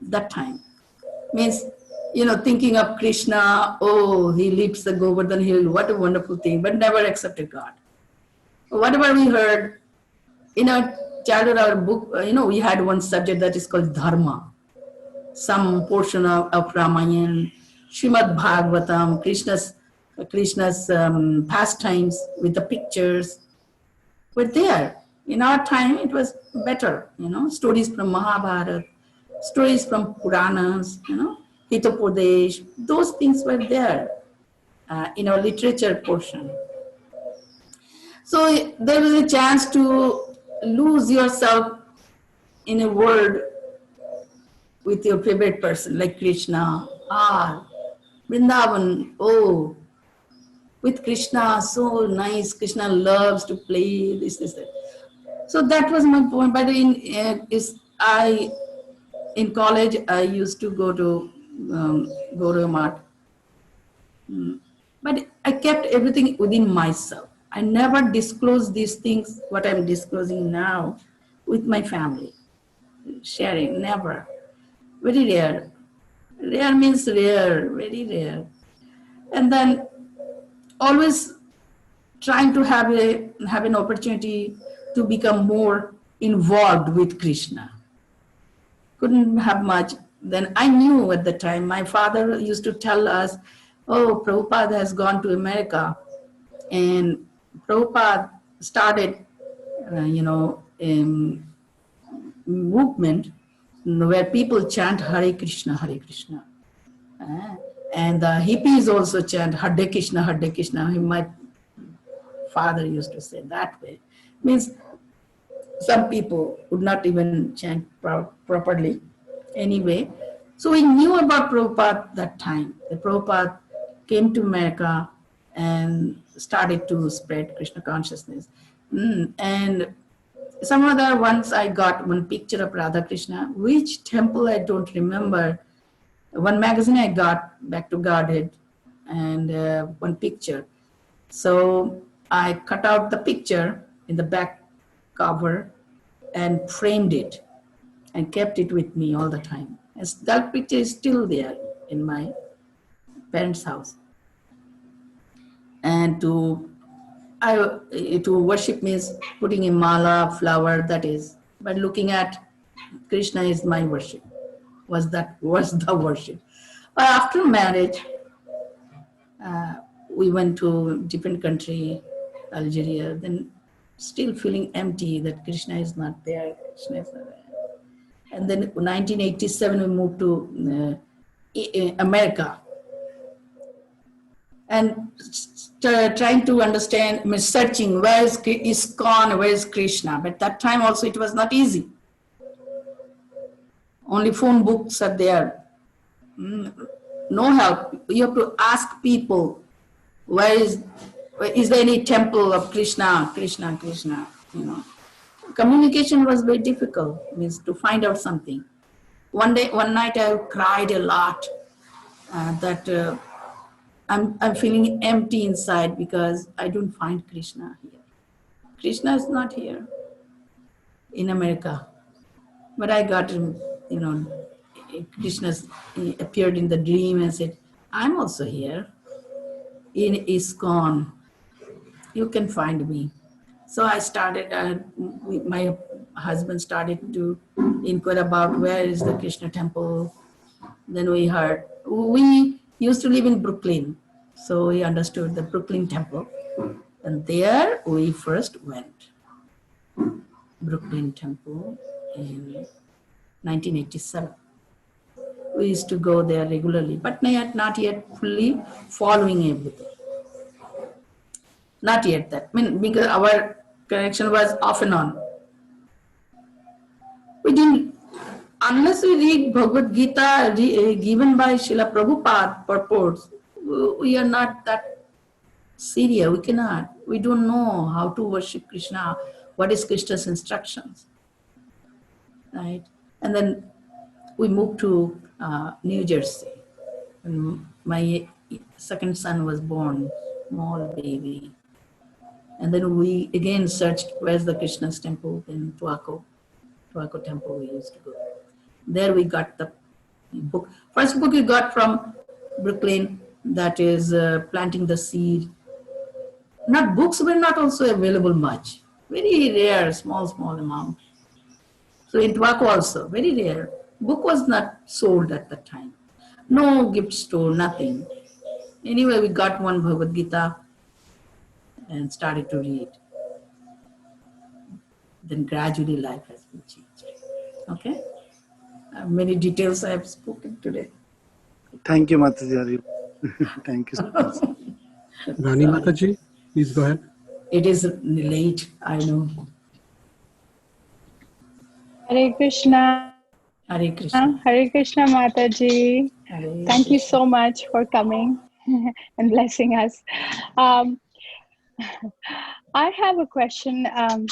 That time means, thinking of Krishna, oh, he leaps the Govardhan hill, what a wonderful thing, but never accepted God. Whatever we heard in our childhood, our book, we had one subject that is called Dharma. Some portion of Ramayana, Srimad Bhagavatam, Krishna's pastimes with the pictures were there. In our time, it was better, stories from Mahabharata, stories from Puranas, Hitopadesh, those things were there in our literature portion. So there was a chance to lose yourself in a world with your favorite person, like Krishna, Vrindavan, oh, with Krishna, so nice. Krishna loves to play this, that. So that was my point. But in college, I used to go to Gaudiya Math. But I kept everything within myself. I never disclosed these things, what I'm disclosing now, with my family. Sharing, never. Very rare. Rare means rare, very rare. And then always trying to have an opportunity to become more involved with Krishna. Couldn't have much. Then I knew at the time, my father used to tell us, oh, Prabhupada has gone to America. And Prabhupada started, a movement where people chant Hare Krishna, Hare Krishna. And the hippies also chant Hare Krishna, Hare Krishna. My father used to say that way. Means some people would not even chant properly anyway. So we knew about Prabhupada that time. The Prabhupada came to America and started to spread Krishna consciousness. And some other once I got one picture of Radha Krishna, which temple I don't remember. One magazine I got, Back to Godhead, and one picture. So I cut out the picture in the back cover and framed it and kept it with me all the time. And that picture is still there in my parents' house. And to worship means putting a mala, flower, that is. But looking at Krishna is my worship. Was the worship. But after marriage, We went to different country, Algeria, then still feeling empty that Krishna is not there, Krishna is not there. And then 1987 we moved to America, and trying to understand, searching where is ISKCON, where is Krishna. But that time also it was not easy. Only phone books are there. No help. You have to ask people, where is there any temple of Krishna, Krishna, Krishna, you know. Communication was very difficult, means to find out something. One night I cried a lot that I'm feeling empty inside because I don't find Krishna here. Krishna is not here in America. But I got, Krishna appeared in the dream and said, I'm also here in ISKCON. You can find me. So I started, my husband started to inquire about where is the Krishna temple. Then we heard, we used to live in Brooklyn. So we understood the Brooklyn temple. And there we first went. Brooklyn temple in 1987. We used to go there regularly, but not yet fully following everything. Not yet that. I mean, because our connection was off and on. We didn't, unless we read Bhagavad Gita given by Srila Prabhupada purports, we are not that serious. We cannot. We don't know how to worship Krishna. What is Krishna's instructions, right? And then we moved to New Jersey. And my second son was born, small baby. And then we again searched where's the Krishna's temple in Tuaco temple we used to go. There we got the book. First book we got from Brooklyn, that is Planting the Seed. Not books were not also available much. Very rare, small amount. So in Tuaco also, very rare. Book was not sold at that time. No gift store, nothing. Anyway, we got one Bhagavad Gita and started to read. Then gradually life has been changed. Okay? Many details I have spoken today. Thank you, Mataji. Thank you so much. Rani Mataji, please go ahead. It is late, I know. Hare Krishna. Hare Krishna. Hare Krishna Mataji. Hare Thank you so much for coming and blessing us. I have a question. How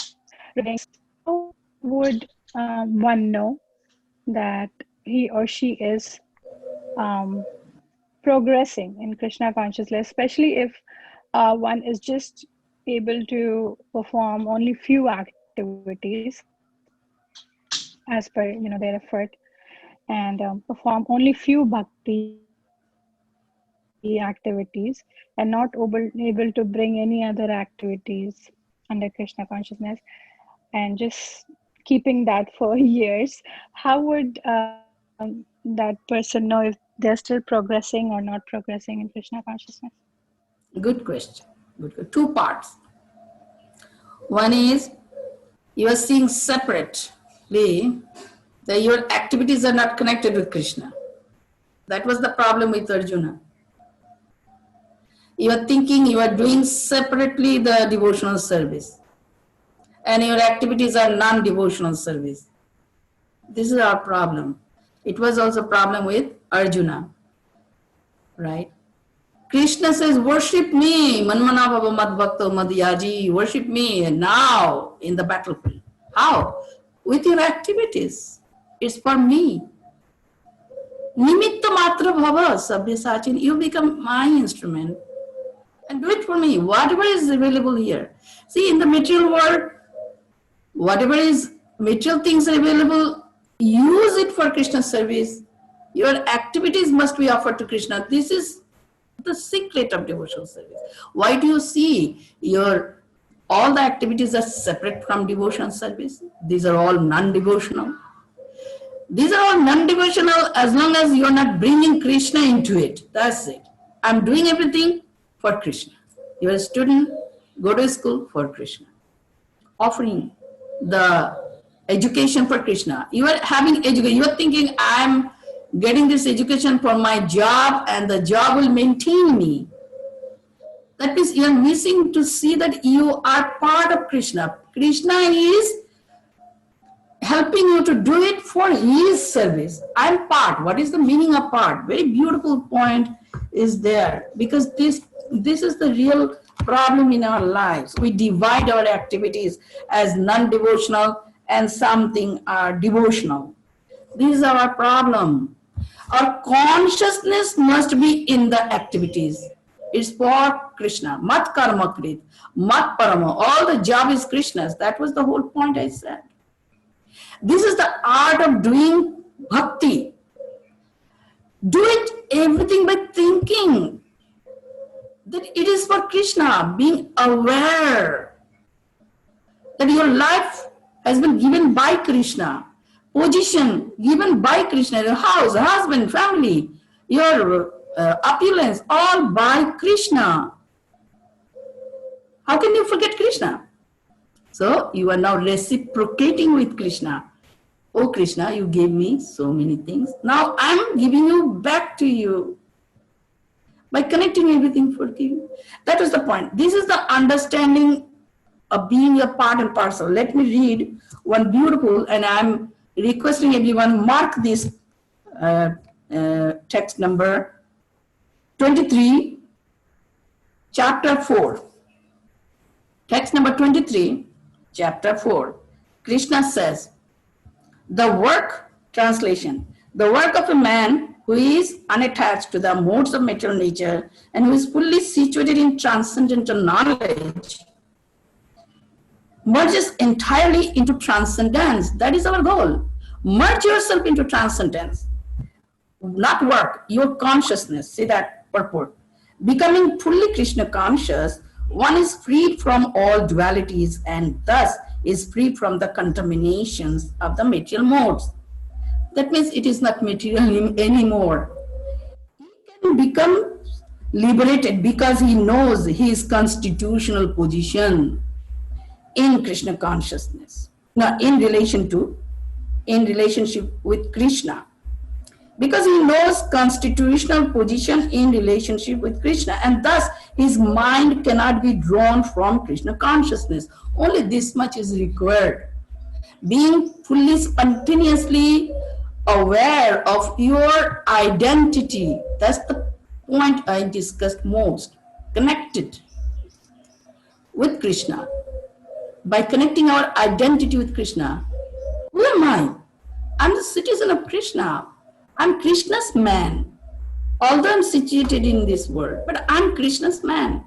would one know that he or she is progressing in Krishna consciousness, especially if one is just able to perform only few activities as per their effort, and perform only few bhakti activities and not able to bring any other activities under Krishna consciousness, and just keeping that for years. How would that person know if they're still progressing or not progressing in Krishna consciousness? Good question. Good. Two parts. One is you are seeing separately that your activities are not connected with Krishna. That was the problem with Arjuna. You are thinking you are doing separately the devotional service, and your activities are non-devotional service. This is our problem. It was also a problem with Arjuna, right? Krishna says, worship me, manmana bhava mad bhakto madhyaji, worship me now in the battlefield. How? With your activities. It's for me. Nimitta matra bhava sabhyasachin, you become my instrument and do it for me. Whatever is available here. See, in the material world, whatever is material things are available, use it for Krishna's service. Your activities must be offered to Krishna. This is the secret of devotional service. Why do you see all the activities are separate from devotional service? These are all non-devotional. These are all non-devotional as long as you are not bringing Krishna into it. That's it. I'm doing everything for Krishna. You're a student, go to school for Krishna. Offering the education for Krishna. You are having education. You are thinking, I'm getting this education for my job and the job will maintain me. That means you are missing to see that you are part of Krishna. Krishna is helping you to do it for his service. I'm part. What is the meaning of part? Very beautiful point is there, because this is the real problem in our lives. We divide our activities as non-devotional and something are devotional. This is our problem. Our consciousness must be in the activities. It's for Krishna. Mat karma krit, mat parama. All the job is Krishna's. That was the whole point I said. This is the art of doing bhakti. Do it everything by thinking that it is for Krishna, being aware that your life has been given by Krishna, position given by Krishna, your house, husband, family, your opulence, all by Krishna. How can you forget Krishna? So you are now reciprocating with Krishna. Oh Krishna, you gave me so many things. Now I'm giving you back to you. By connecting everything for you. That was the point. This is the understanding of being a part and parcel. Let me read one beautiful, and I'm requesting everyone mark this text number 23, chapter 4. Text number 23, chapter 4. Krishna says, the work, translation, the work of a man who is unattached to the modes of material nature and who is fully situated in transcendental knowledge merges entirely into transcendence. That is our goal. Merge yourself into transcendence. Not work, your consciousness. See that purport. Becoming fully Krishna conscious, one is freed from all dualities and thus is free from the contaminations of the material modes. That means it is not material anymore. He can become liberated because he knows his constitutional position in Krishna consciousness. Now, in relationship with Krishna. Because he knows constitutional position in relationship with Krishna, and thus his mind cannot be drawn from Krishna consciousness. Only this much is required. Being fully spontaneously aware of your identity. That's the point I discussed most. Connected with Krishna. By connecting our identity with Krishna, who am I? I'm the citizen of Krishna. I'm Krishna's man. Although I'm situated in this world, but I'm Krishna's man.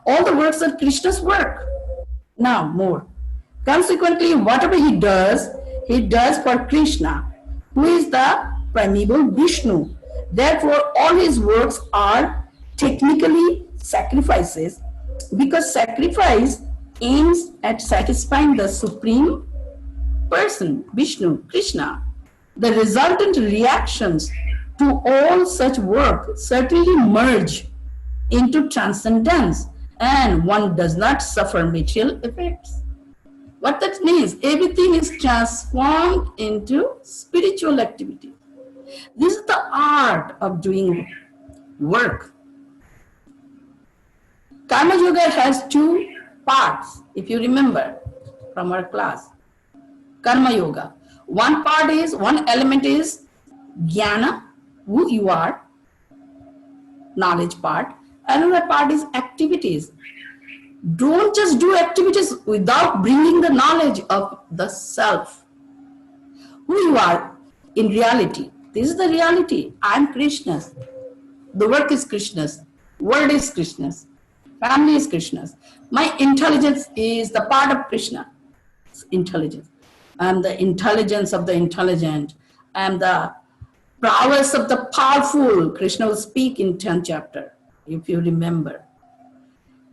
All the works are Krishna's work. Now, more. Consequently, whatever he does for Krishna, who is the primeval Vishnu. Therefore, all his works are technically sacrifices, because sacrifice aims at satisfying the supreme person, Vishnu, Krishna. The resultant reactions to all such work certainly merge into transcendence, and one does not suffer material effects. What that means, everything is transformed into spiritual activity. This is the art of doing work. Karma Yoga has two parts, if you remember from our class. Karma Yoga. One element is Jnana, who you are, knowledge part. Another part is activities. Don't just do activities without bringing the knowledge of the self. Who you are in reality. This is the reality. I am Krishna's. The work is Krishna's. Word is Krishna's. Family is Krishna's. My intelligence is the part of Krishna's intelligence. I am the intelligence of the intelligent. I am the prowess of the powerful. Krishna will speak in 10th chapter, if you remember.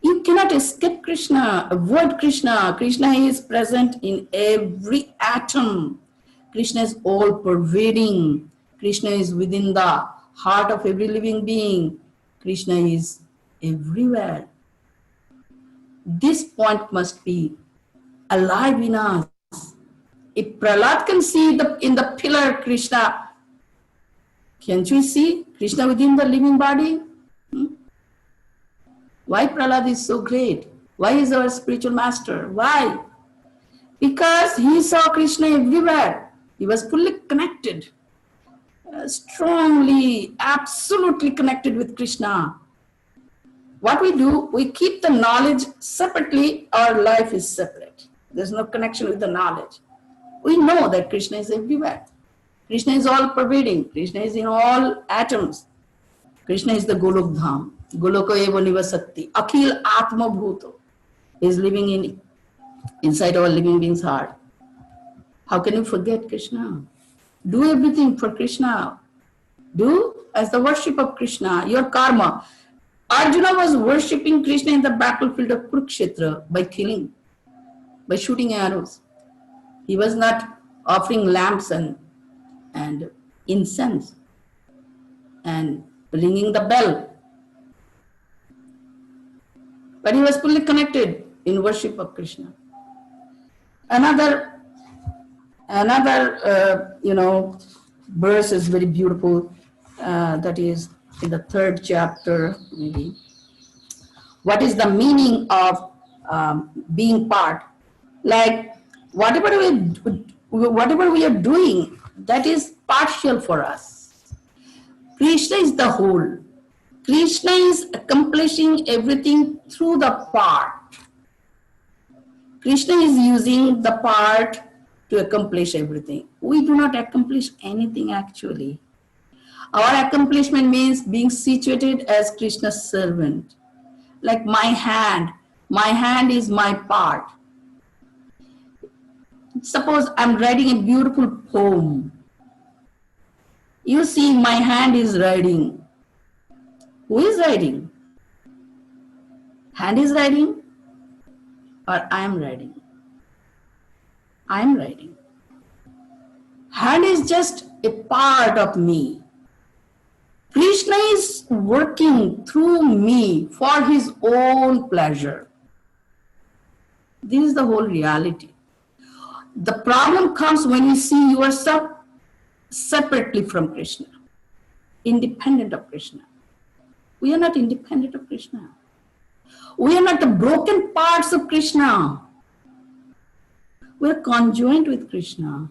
You cannot escape Krishna, avoid Krishna. Krishna is present in every atom. Krishna is all pervading. Krishna is within the heart of every living being. Krishna is everywhere. This point must be alive in us. If Prahlad can see in the pillar Krishna, can't we see Krishna within the living body? Why Prahlad is so great? Why is our spiritual master? Why? Because he saw Krishna everywhere. He was fully connected, strongly, absolutely connected with Krishna. What we do, we keep the knowledge separately, our life is separate. There's no connection with the knowledge. We know that Krishna is everywhere. Krishna is all pervading. Krishna is in all atoms. Krishna is the Golok Dham. Goloka eva nivasati. Akhil Atma Bhuto is living inside our living being's heart. How can you forget Krishna? Do everything for Krishna. Do as the worship of Krishna, your karma. Arjuna was worshipping Krishna in the battlefield of Kurukshetra by killing, by shooting arrows. He was not offering lamps and incense and ringing the bell. But he was fully connected in worship of Krishna. Another verse is very beautiful. That is in the 3rd chapter, maybe. What is the meaning of being part? Like whatever we are doing, that is partial for us. Krishna is the whole. Krishna is accomplishing everything through the part. Krishna is using the part to accomplish everything. We do not accomplish anything actually. Our accomplishment means being situated as Krishna's servant. Like my hand is my part. Suppose I'm writing a beautiful poem. You see my hand is writing. Who is writing? Hand is writing or I am writing? I am writing. Hand is just a part of me. Krishna is working through me for his own pleasure. This is the whole reality. The problem comes when you see yourself separately from Krishna, independent of Krishna. We are not independent of Krishna. We are not the broken parts of Krishna. We are conjoined with Krishna.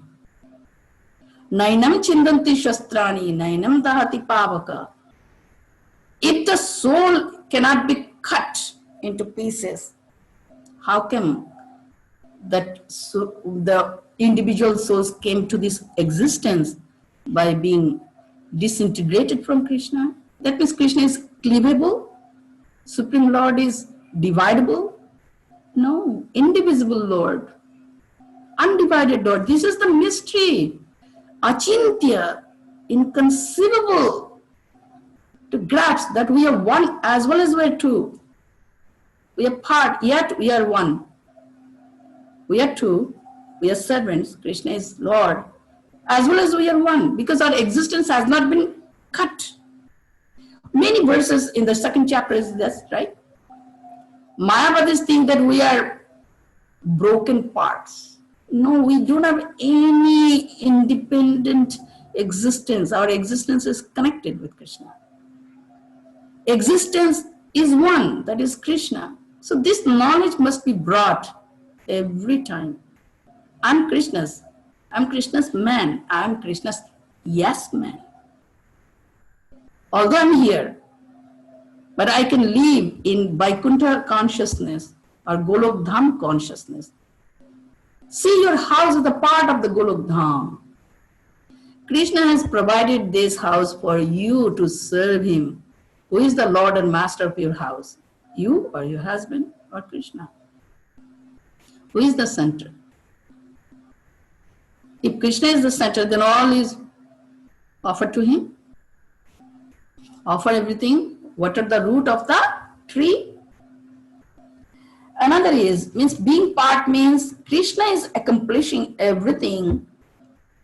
Nainam chindanti shastrani, nainam dahati pavaka. If the soul cannot be cut into pieces, how come that the individual souls came to this existence by being disintegrated from Krishna? That means Krishna is cleavable, Supreme Lord is dividable? No, indivisible Lord, undivided Lord. This is the mystery. Achintya, inconceivable to grasp that we are one as well as we are two. We are part, yet we are one. We are two, we are servants, Krishna is Lord, as well as we are one, because our existence has not been cut. Many verses in the 2nd chapter is this, right? Mayavadis think that we are broken parts. No, we don't have any independent existence. Our existence is connected with Krishna. Existence is one, that is Krishna. So this knowledge must be brought every time. I'm Krishna's man. I'm Krishna's yes man. Although I'm here, but I can live in Vaikuntha consciousness or Golok Dham consciousness. See your house as a part of the Golok Dham. Krishna has provided this house for you to serve him. Who is the Lord and Master of your house? You or your husband or Krishna? Who is the center? If Krishna is the center, then all is offered to him. Offer everything. Water the root of the tree. Another means being part means Krishna is accomplishing everything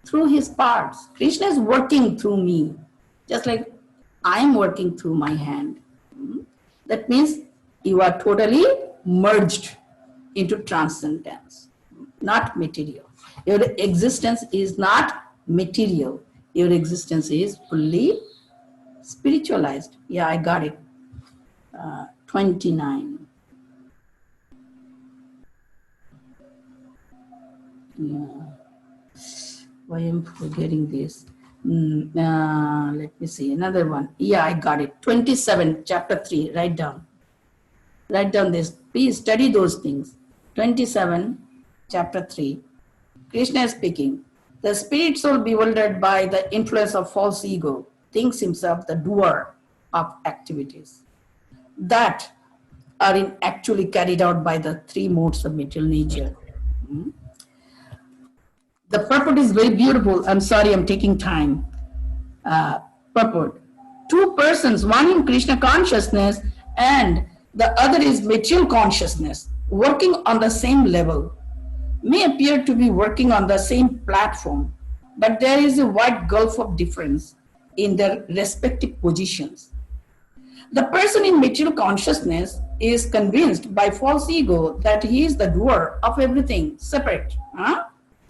through his parts. Krishna is working through me, just like I am working through my hand. That means you are totally merged into transcendence, not material. Your existence is not material. Your existence is fully spiritualized. Yeah, I got it. 29. Yeah. Why am I forgetting this? Let me see. Another one. Yeah, I got it. 27, chapter 3. Write down. Write down this. Please study those things. 27, chapter 3. Krishna is speaking. The spirit soul, bewildered by the influence of false ego, thinks himself the doer of activities that are actually carried out by the three modes of material nature. The purport is very beautiful. I'm sorry, I'm taking time. Purport. Two persons, one in Krishna consciousness and the other is material consciousness, working on the same level, may appear to be working on the same platform, but there is a wide gulf of difference in their respective positions. The person in material consciousness is convinced by false ego that he is the doer of everything, separate,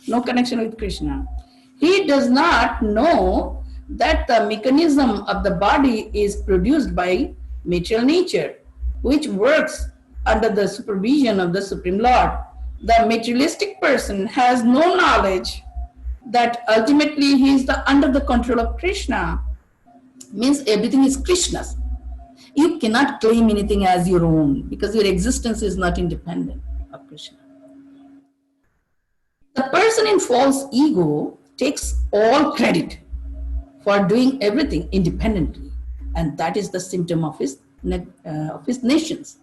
no connection with Krishna. He does not know that the mechanism of the body is produced by material nature, which works under the supervision of the Supreme Lord. The materialistic person has no knowledge that ultimately he is under the control of Krishna, means everything is Krishna's. You cannot claim anything as your own because your existence is not independent of Krishna. The person in false ego takes all credit for doing everything independently, and that is the symptom of his nations.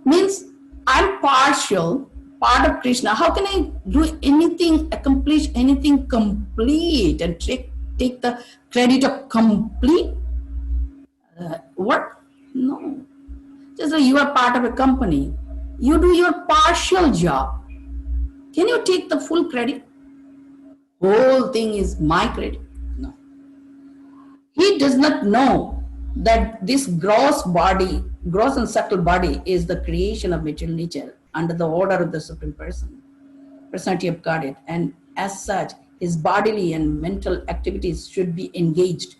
Means I'm partial, part of Krishna. How can I do anything, accomplish anything complete and take the credit of complete work? No. Just like you are part of a company. You do your partial job. Can you take the full credit? Whole thing is my credit. No. He does not know that this gross body, gross and subtle body, is the creation of material nature under the order of the Supreme Person, Personality of Godhead, and as such, his bodily and mental activities should be engaged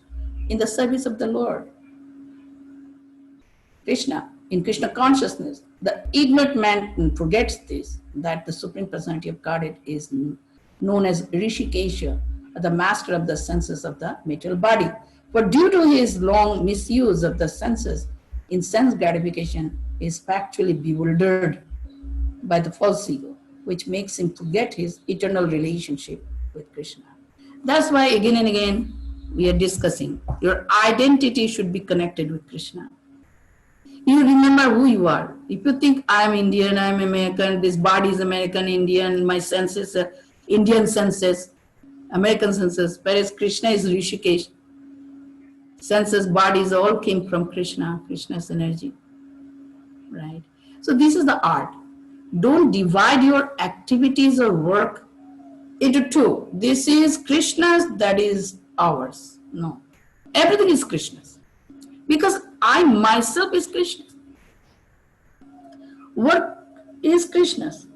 in the service of the Lord. Krishna, in Krishna consciousness, the ignorant man forgets this, that the Supreme Personality of Godhead is known as Rishikesha, the master of the senses of the material body. But due to his long misuse of the senses in sense gratification, he is factually bewildered by the false ego, which makes him forget his eternal relationship with Krishna. That's why again and again we are discussing your identity should be connected with Krishna. You remember who you are. If you think I'm Indian, I'm American, this body is American, Indian, my senses are Indian senses, American senses, whereas Krishna is Rishikesh. Senses, bodies all came from Krishna, Krishna's energy, right? So this is the art. Don't divide your activities or work into two. This is Krishna's, that is ours. No, everything is Krishna's. Because I myself is Krishna's. Work is Krishna's.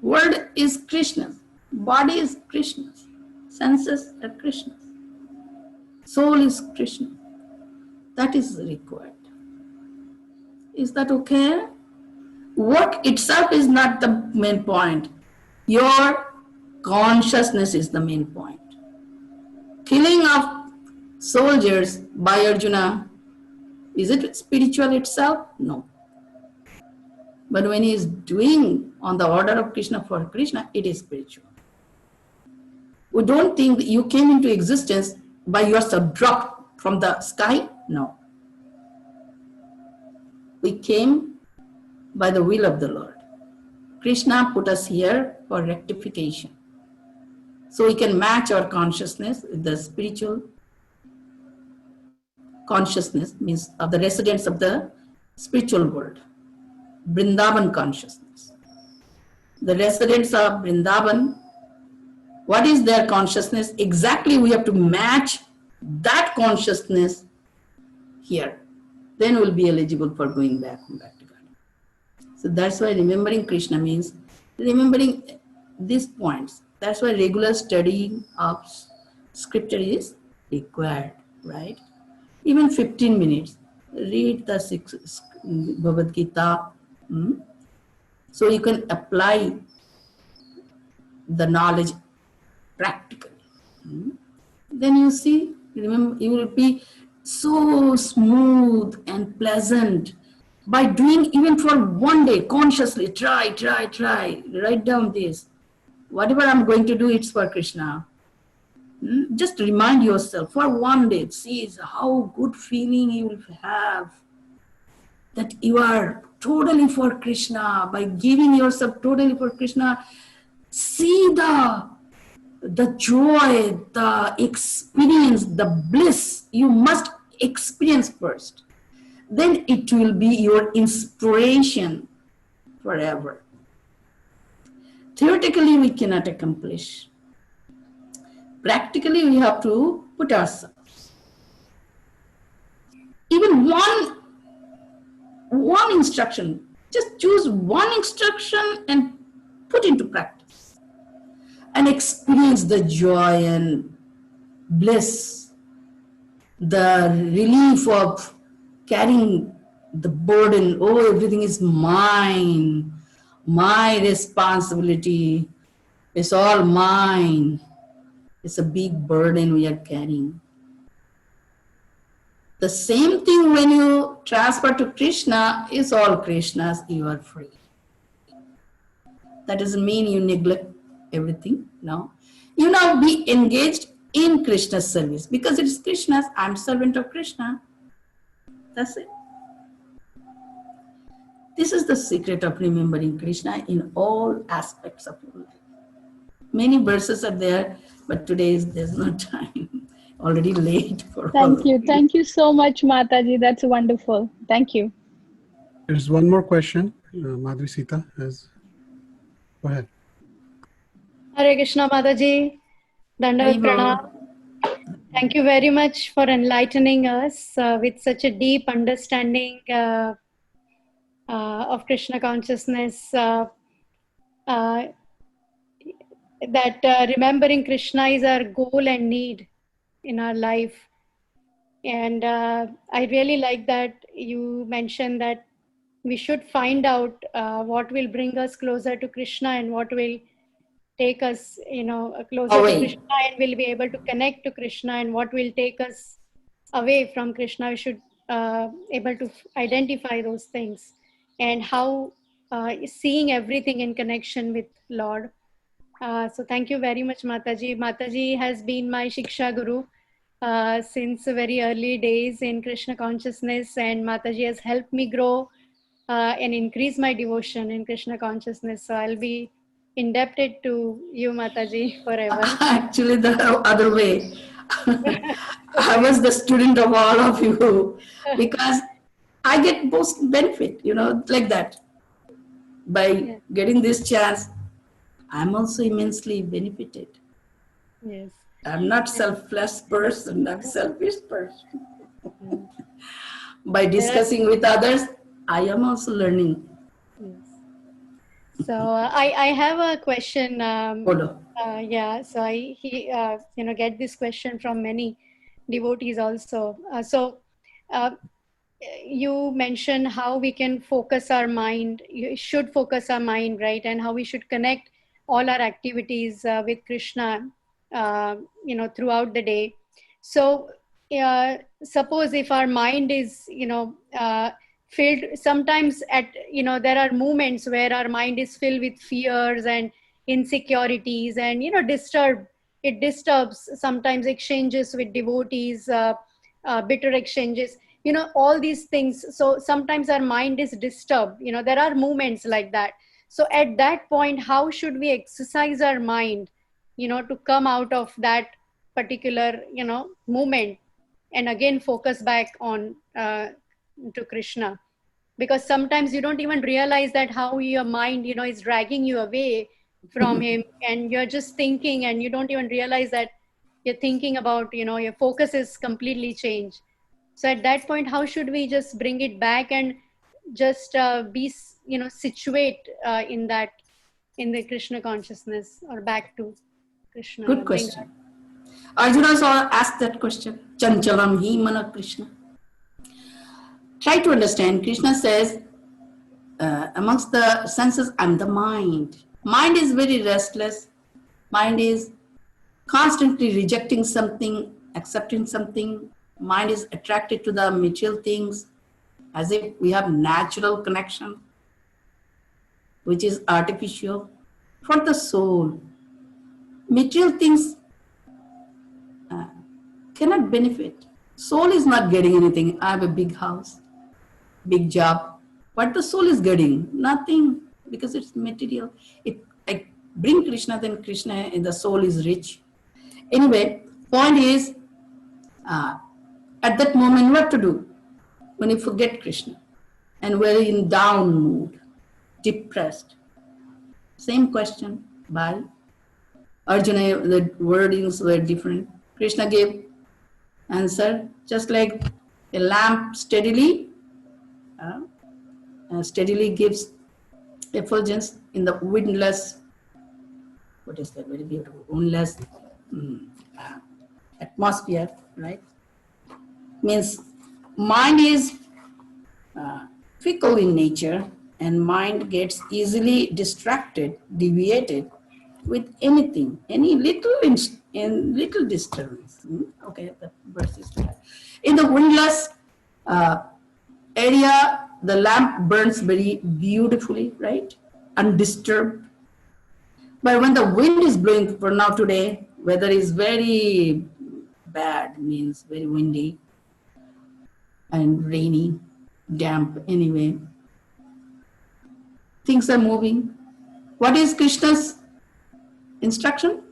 Word is Krishna's. Body is Krishna's. Senses are Krishna's. Soul is Krishna. That is required. Is that okay? Work itself is not the main point. Your consciousness is the main point. Killing of soldiers by Arjuna, is it spiritual itself? No. But when he is doing on the order of Krishna for Krishna, it is spiritual. We don't think that you came into existence by yourself, dropped from the sky. No. We came by the will of the Lord. Krishna put us here for rectification. So we can match our consciousness with the spiritual consciousness, means of the residents of the spiritual world. Vrindavan consciousness. The residents of Vrindavan, what is their consciousness? Exactly, we have to match that consciousness here. then we'll be eligible for going back home, back to God. So that's why remembering Krishna means remembering these points. That's why regular studying of scripture is required, right? Even 15 minutes. Read the Bhagavad Gita. So you can apply the knowledge practically. Then you see, remember, you will be so smooth and pleasant by doing even for one day, consciously, try, write down this. Whatever I'm going to do, it's for Krishna. Just remind yourself for one day, see how good feeling you will have that you are totally for Krishna. By giving yourself totally for Krishna, see the joy, the experience, the bliss you must experience first. Then it will be your inspiration forever. Theoretically, we cannot accomplish. Practically, we have to put ourselves. Even one instruction, just choose one instruction and put into practice and experience the joy and bliss, the relief of carrying the burden. Oh, everything is mine, my responsibility, it's all mine. It's a big burden we are carrying. The same thing when you transfer to Krishna, is all Krishna's, you are free. That doesn't mean you neglect everything, no. You now be engaged in Krishna's service because it is Krishna's, I'm servant of Krishna. That's it. This is the secret of remembering Krishna in all aspects of your life. Many verses are there, but today there's no time. Already late for all of you. Thank you so much, Mataji. That's wonderful. Thank you. There's one more question. Madhuri Sita has. Go ahead. Hare Krishna Mataji, Dandavat Pranam. Thank you very much for enlightening us with such a deep understanding of Krishna consciousness. That remembering Krishna is our goal and need in our life. And I really like that you mentioned that we should find out what will bring us closer to Krishna and what will take us, closer to Krishna, and we'll be able to connect to Krishna, and what will take us away from Krishna. We should able to identify those things, and how seeing everything in connection with Lord. So thank you very much, Mataji. Mataji has been my Shiksha Guru since very early days in Krishna consciousness, and Mataji has helped me grow and increase my devotion in Krishna consciousness. So I'll be indebted to you, Mataji, forever. Actually, the other way. I was the student of all of you because I get most benefit, like that. By getting this chance, I'm also immensely benefited. Yes. I'm not selfless person, I'm selfish person. By discussing with others, I am also learning. So I have a question. Yeah. So I get this question from many devotees also. You mentioned how we can focus our mind. You should focus our mind, right? And how we should connect all our activities with Krishna, throughout the day. So suppose if our mind is, filled, sometimes there are moments where our mind is filled with fears and insecurities, and it disturbs sometimes exchanges with devotees, bitter exchanges, all these things. So sometimes our mind is disturbed, there are moments like that. So at that point, how should we exercise our mind, to come out of that particular moment and again focus back on to Krishna? Because sometimes you don't even realize that how your mind is dragging you away from him, and you're just thinking, and you don't even realize that you're thinking about your focus is completely changed. So at that point, how should we just bring it back and just be, situate in the Krishna consciousness, or back to Krishna? Good question. Arjuna also asked that question. Chanchalam hi mana Krishna. Try to understand. Krishna says, amongst the senses, I'm the mind. Mind is very restless. Mind is constantly rejecting something, accepting something. Mind is attracted to the material things as if we have natural connection, which is artificial. For the soul, material things cannot benefit. Soul is not getting anything. I have a big house, big job. What the soul is getting? Nothing, because it's material. I bring Krishna, then Krishna and the soul is rich. Anyway, point is, at that moment, what to do? When you forget Krishna and we're in down mood, depressed. Same question by Arjuna, the wordings were different. Krishna gave answer, just like a lamp steadily gives effulgence in the windless, what is that, very beautiful, windless atmosphere, right? Means mind is fickle in nature, and mind gets easily distracted, deviated with anything, any little disturbance. Okay, the verse is there. In the windless area, the lamp burns very beautifully, right? Undisturbed. But when the wind is blowing, for now today, weather is very bad, means very windy and rainy, damp anyway. Things are moving. What is Krishna's instruction?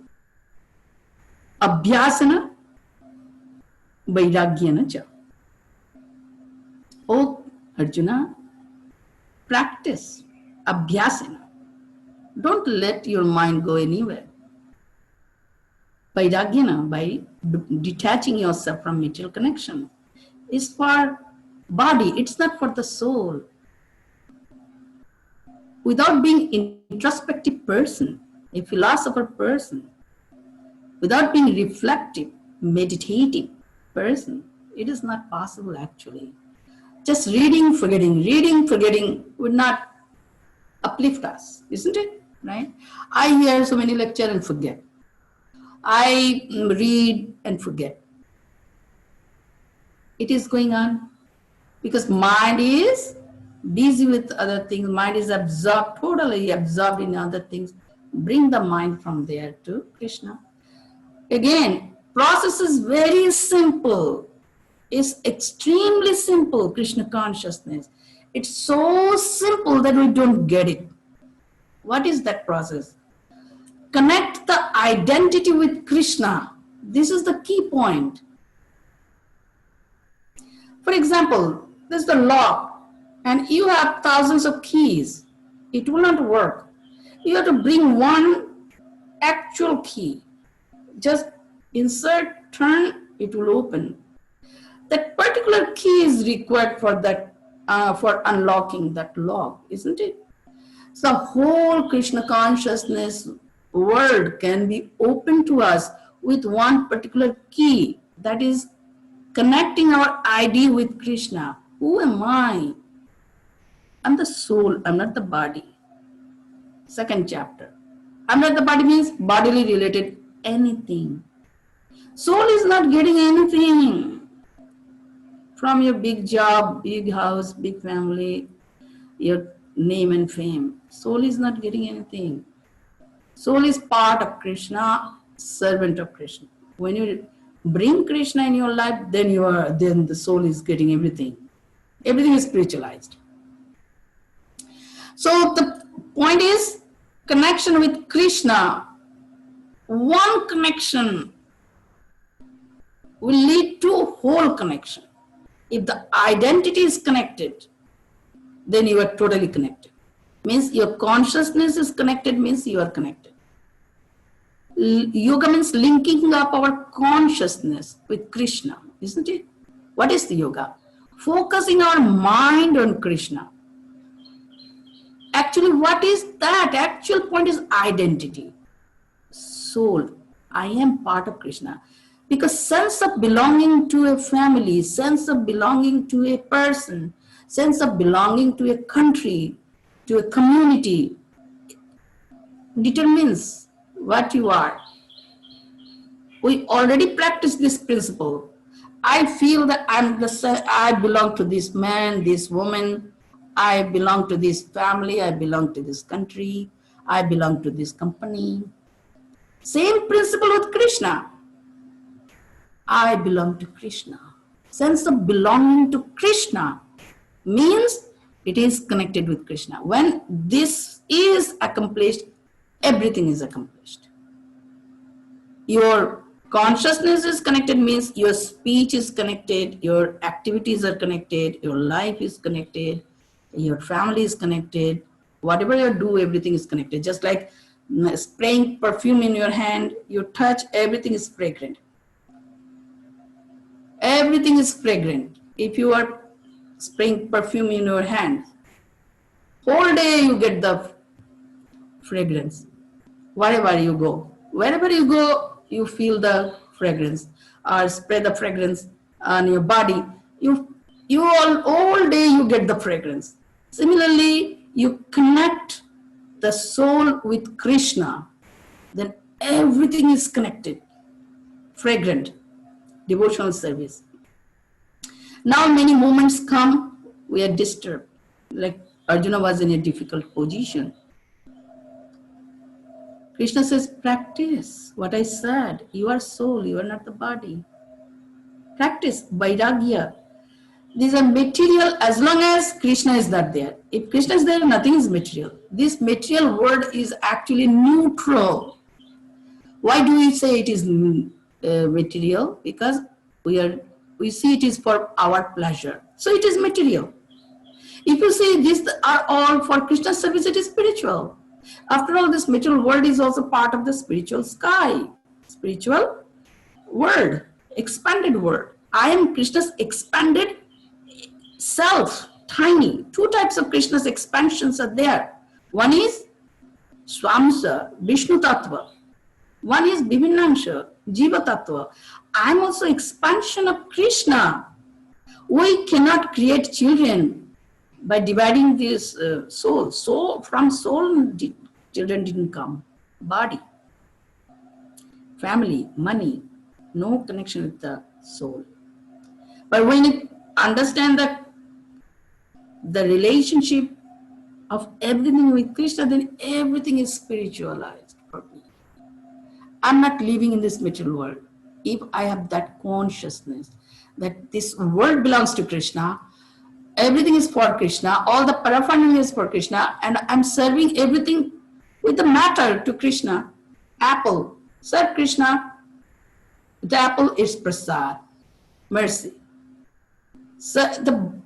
Abhyasana vairagyana cha. Oh Arjuna, practice abhyasana. Don't let your mind go anywhere. Vairagyana, by detaching yourself from material connection, is for body, it's not for the soul. Without being introspective person, a philosopher person, without being reflective, meditative person, it is not possible actually. Just reading, forgetting would not uplift us, isn't it? Right? I hear so many lectures and forget. I read and forget. It is going on because mind is busy with other things. Mind is absorbed, totally absorbed in other things. Bring the mind from there to Krishna. Again, process is very simple. It's extremely simple, Krishna consciousness. It's so simple that we don't get it. What is that process? Connect the identity with Krishna. This is the key point. For example, there's the lock, and you have thousands of keys. It will not work. You have to bring one actual key. Just insert, turn, it will open. That particular key is required for that, for unlocking that lock, isn't it? So the whole Krishna consciousness world can be open to us with one particular key, that is connecting our ID with Krishna. Who am I? I'm the soul, I'm not the body. Second chapter. I'm not the body means bodily related anything. Soul is not getting anything from your big job, big house, big family, your name and fame. Soul is not getting anything. Soul is part of Krishna, servant of Krishna. When you bring Krishna in your life, then the soul is getting everything. Everything is spiritualized. So the point is connection with Krishna. One connection will lead to whole connection. If the identity is connected, then you are totally connected. Means your consciousness is connected, means you are connected. Yoga means linking up our consciousness with Krishna, isn't it? What is the yoga? Focusing our mind on Krishna. Actually, what is that? Actual point is identity. Soul. I am part of Krishna. Because sense of belonging to a family, sense of belonging to a person, sense of belonging to a country, to a community, determines what you are. We already practice this principle. I feel that I belong to this man, this woman, I belong to this family, I belong to this country, I belong to this company. Same principle with Krishna. I belong to Krishna. Sense of belonging to Krishna means it is connected with Krishna. When this is accomplished, everything is accomplished. Your consciousness is connected means your speech is connected, your activities are connected, your life is connected, your family is connected. Whatever you do, everything is connected. Just like spraying perfume in your hand, you touch, everything is fragrant. Everything is fragrant. If you are spraying perfume in your hand, whole day you get the fragrance. Wherever you go, you feel the fragrance, or spray the fragrance on your body. You all day you get the fragrance. Similarly, you connect the soul with Krishna, then everything is connected, fragrant, devotional service. Now many moments come, we are disturbed. Like Arjuna was in a difficult position. Krishna says, practice what I said. You are soul, you are not the body. Practice vairagya. These are material as long as Krishna is not there. If Krishna is there, nothing is material. This material world is actually neutral. Why do we say it is material? Because we see it is for our pleasure. So it is material. If you say these are all for Krishna's service, it is spiritual. After all, this material world is also part of the spiritual sky, spiritual world, expanded world. I am Krishna's expanded self, tiny. Two types of Krishna's expansions are there. One is Swamsa, Vishnu Tattva. One is Bhivinnansha, Jiva Tattva. I am also expansion of Krishna. We cannot create children by dividing this soul. So from soul, children didn't come. Body, family, money, no connection with the soul. But when you understand that the relationship of everything with Krishna, then everything is spiritualized for me. I'm not living in this material world. If I have that consciousness that this world belongs to Krishna, everything is for Krishna, all the paraphernalia is for Krishna, and I'm serving everything with the matter to Krishna. Apple, serve Krishna. The apple is prasad, mercy. So the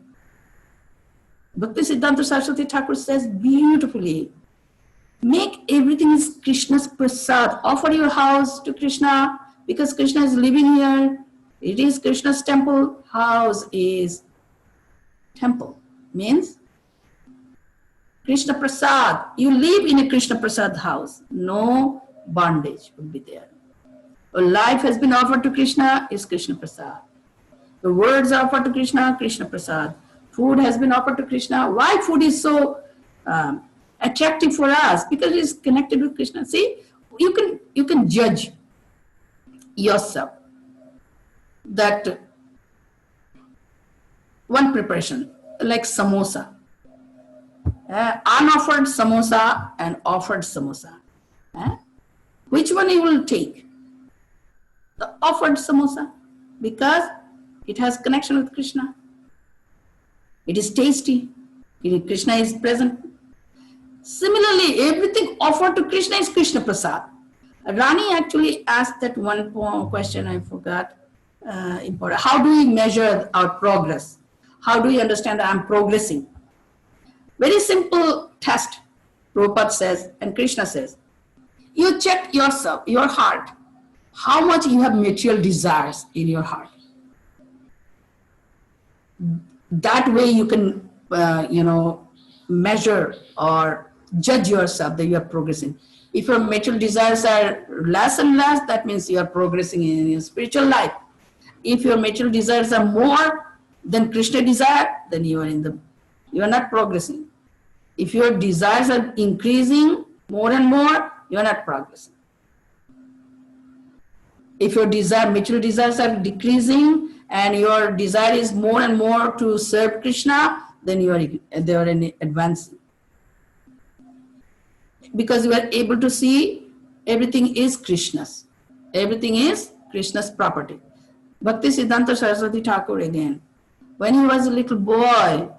Bhakti Siddhanta Saraswati Thakur says beautifully, make everything is Krishna's prasad. Offer your house to Krishna because Krishna is living here. It is Krishna's temple. House is temple. Means Krishna prasad. You live in a Krishna prasad house. No bondage will be there. A life has been offered to Krishna is Krishna prasad. The words are offered to Krishna, Krishna prasad. Food has been offered to Krishna. Why food is so attractive for us? Because it is connected with Krishna. See, you can judge yourself that one preparation, like samosa, unoffered samosa and offered samosa. Which one you will take? The offered samosa, because it has connection with Krishna. It is tasty. Krishna is present. Similarly, everything offered to Krishna is Krishna prasad. Rani actually asked that one question, I forgot, important. How do we measure our progress? How do we understand that I'm progressing? Very simple test. Prabhupada says, and Krishna says, you check yourself, your heart, how much you have material desires in your heart. that way you can, measure or judge yourself that you are progressing. If your material desires are less and less, that means you are progressing in your spiritual life. If your material desires are more than Krishna desire, then you are not progressing. If your desires are increasing more and more, you are not progressing. If your material desires are decreasing and your desire is more and more to serve Krishna, then they are in advancing. Because you are able to see everything is Krishna's. Everything is Krishna's property. Bhakti Siddhanta Saraswati Thakur again. When he was a little boy,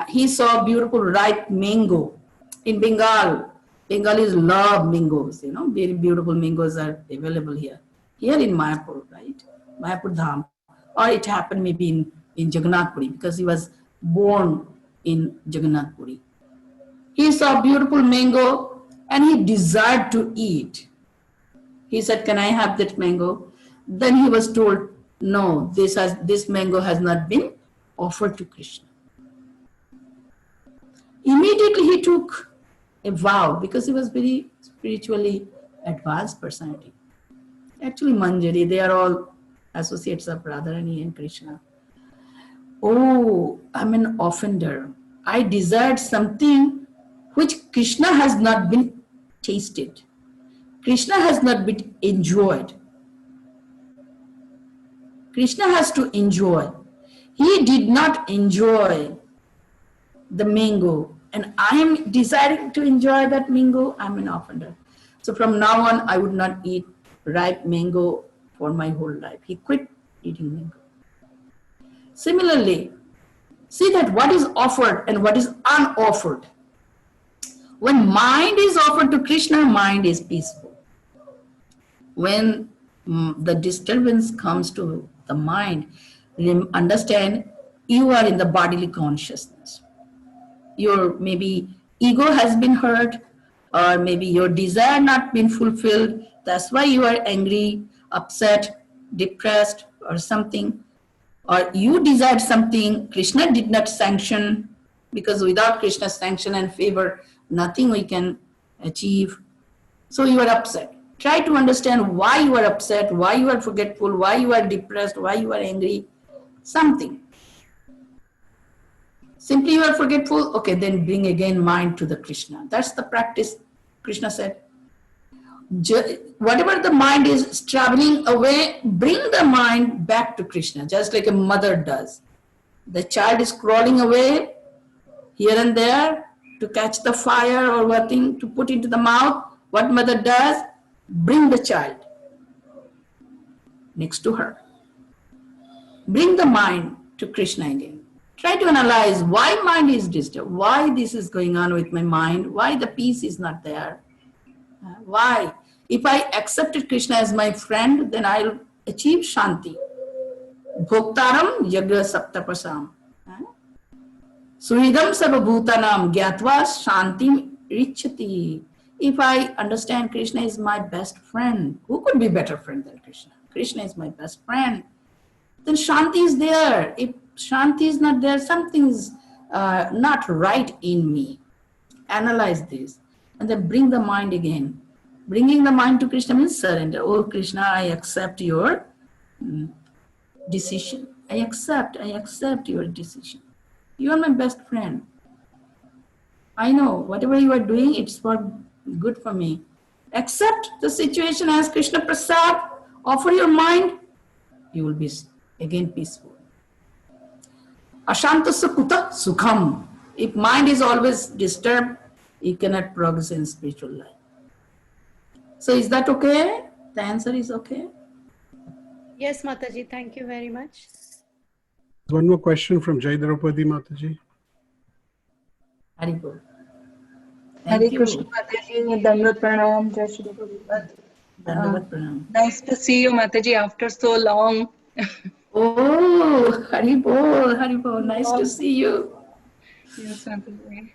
he saw beautiful ripe mango in Bengal. Bengalis love mangoes, very beautiful mangoes are available here. Here in Mayapur, right? Mayapur Dham. Or it happened maybe in Jagannath Puri, because he was born in Jagannath Puri. He saw beautiful mango and he desired to eat. He said, "Can I have that mango?" Then he was told, "No, this mango has not been offered to Krishna." Immediately he took a vow, because he was very spiritually advanced personality. Actually, Manjari, they are all associates of Radharani and Krishna. "Oh, I'm an offender. I desired something which Krishna has not been tasted. Krishna has not been enjoyed. Krishna has to enjoy. He did not enjoy the mango, and I am desiring to enjoy that mango. I'm an offender. So from now on, I would not eat ripe mango for my whole life." He quit eating mango. Similarly, see that what is offered and what is unoffered. When mind is offered to Krishna, mind is peaceful. When the disturbance comes to the mind, understand you are in the bodily consciousness. Your maybe ego has been hurt, or maybe your desire not been fulfilled. That's why you are angry, upset, depressed, or something. Or you desired something Krishna did not sanction, because without Krishna's sanction and favor, nothing we can achieve. So you are upset. Try to understand why you are upset, why you are forgetful, why you are depressed, why you are angry. Something. Simply you are forgetful, okay, then bring again mind to the Krishna. That's the practice. Krishna said, whatever the mind is traveling away, bring the mind back to Krishna, just like a mother does. The child is crawling away here and there to catch the fire or what thing to put into the mouth. What mother does? Bring the child next to her. Bring the mind to Krishna again. Try to analyze why mind is disturbed, why this is going on with my mind, why the peace is not there. Why? If I accepted Krishna as my friend, then I'll achieve Shanti. Bhoktaram yagya saptapasam. Suridam sababhutanam gyatva shantim richati. If I understand Krishna is my best friend, who could be better friend than Krishna? Krishna is my best friend. Then Shanti is there. If Shanti is not there, something's not right in me. Analyze this and then bring the mind again. Bringing the mind to Krishna means surrender. Oh Krishna, I accept your decision. I accept your decision. You are my best friend. I know whatever you are doing, it's for good for me. Accept the situation as Krishna Prasad. Offer your mind. You will be again peaceful. Ashantasya kuta sukham. If mind is always disturbed, you cannot progress in spiritual life. So is that okay? The answer is okay? Yes, Mataji, thank you very much. One more question from Jai Draupadi Mataji. Haribol. Hare Krishna Mataji, Dandavat Pranam, Jai Shri Prabhupada. Dandavat Pranam. Nice to see you, Mataji, after so long. Oh, Haribol, nice to see you. Yes, Mataji.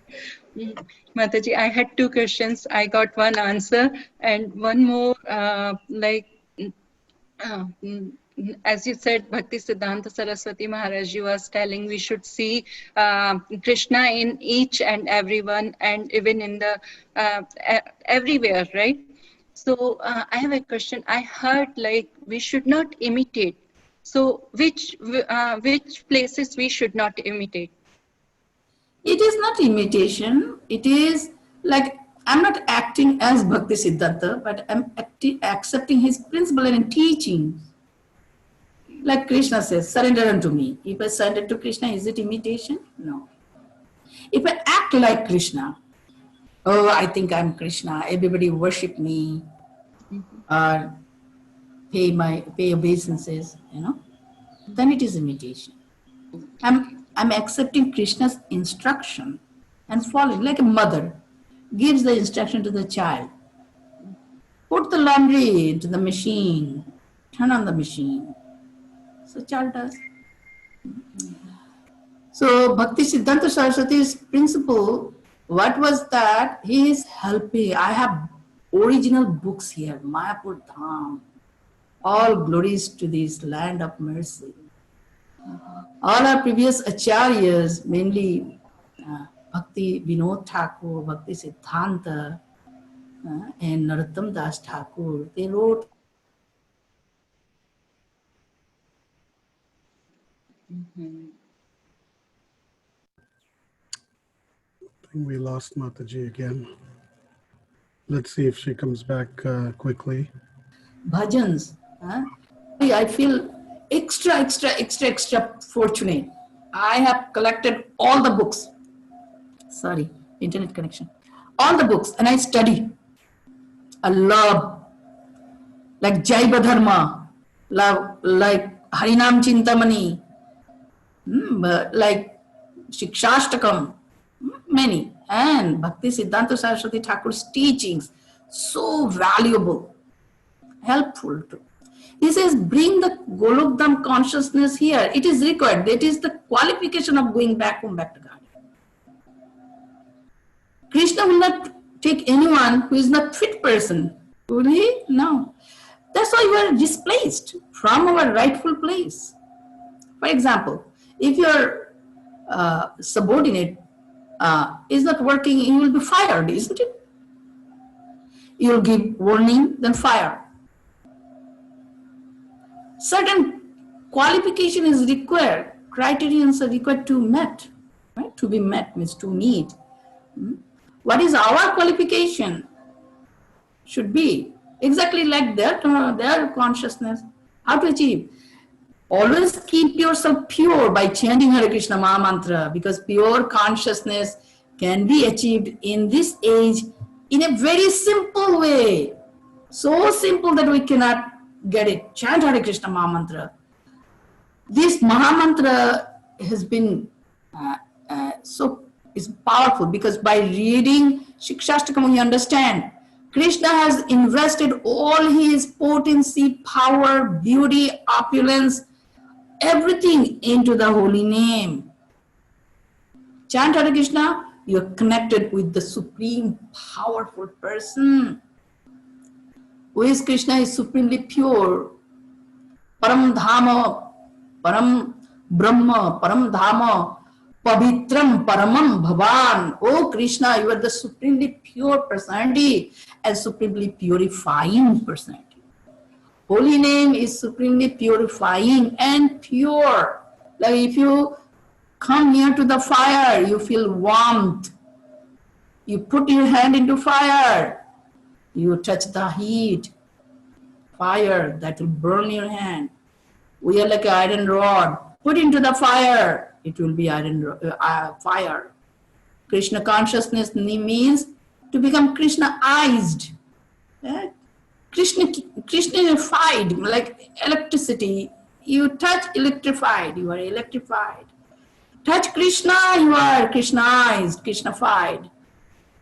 Mataji, I had two questions. I got one answer and one more As you said, Bhakti Siddhanta Saraswati Maharaj Ji was telling we should see Krishna in each and everyone, and even in the everywhere, right? So I have a question. I heard like we should not imitate. So which places we should not imitate? It is not imitation. It is like I'm not acting as Bhakti Siddhanta, but I'm accepting his principle and teaching. Like Krishna says, surrender unto me. If I surrender to Krishna, is it imitation? No. If I act like Krishna, oh, I think I'm Krishna, everybody worship me, or pay obeisances, then it is imitation. I'm accepting Krishna's instruction and following, like a mother gives the instruction to the child. Put the laundry into the machine, turn on the machine. So child does. So Bhakti Siddhanta Saraswati's principle, what was that? He is helping. I have original books here, Mayapur Dham. All glories to this land of mercy. All our previous acharyas, mainly Bhakti Vinod Thakur, Bhakti Siddhanta, and Narottam Das Thakur, they wrote. I think we lost Mataji again. Let's see if she comes back quickly. Bhajans. I feel extra fortunate. I have collected all the books. Sorry, internet connection. All the books, and I study. I love, like Jaiva Dharma, love, like Harinam Chintamani, like Shikshashtakam, many. And Bhakti Siddhanta Saraswati Thakur's teachings, so valuable, helpful too. He says, bring the Golokdham consciousness here. It is required. That is the qualification of going back home, back to God. Krishna will not take anyone who is not fit person. Will he? No. That's why you are displaced from our rightful place. For example, if your subordinate is not working, you will be fired, isn't it? You will give warning, then fire. Certain qualification is required, criterions are required to met, right? To be met means to meet. What is our qualification? Should be exactly like their consciousness. How to achieve? Always keep yourself pure by chanting Hare Krishna Maha Mantra, because pure consciousness can be achieved in this age in a very simple way. So simple that we cannot get it. Chant Hare Krishna Maha Mantra. This Maha Mantra has been is powerful, because by reading Shikshashtakam we understand Krishna has invested all his potency, power, beauty, opulence, everything into the holy name. Chant Hare Krishna, you are connected with the supreme powerful person. Who is Krishna is supremely pure. Param Dhama, Param Brahma, Param Dhama, Pavitram Paramam Bhavan. Oh Krishna, you are the supremely pure personality and supremely purifying personality. Holy name is supremely purifying and pure. Like if you come near to the fire, you feel warmth. You put your hand into fire, you touch the heat, fire that will burn your hand. We are like an iron rod. Put into the fire, it will be fire. Krishna consciousness means to become Krishna-ized. Krishna-ified, like electricity. You touch electrified, you are electrified. Touch Krishna, you are Krishna-ized, Krishna-fied.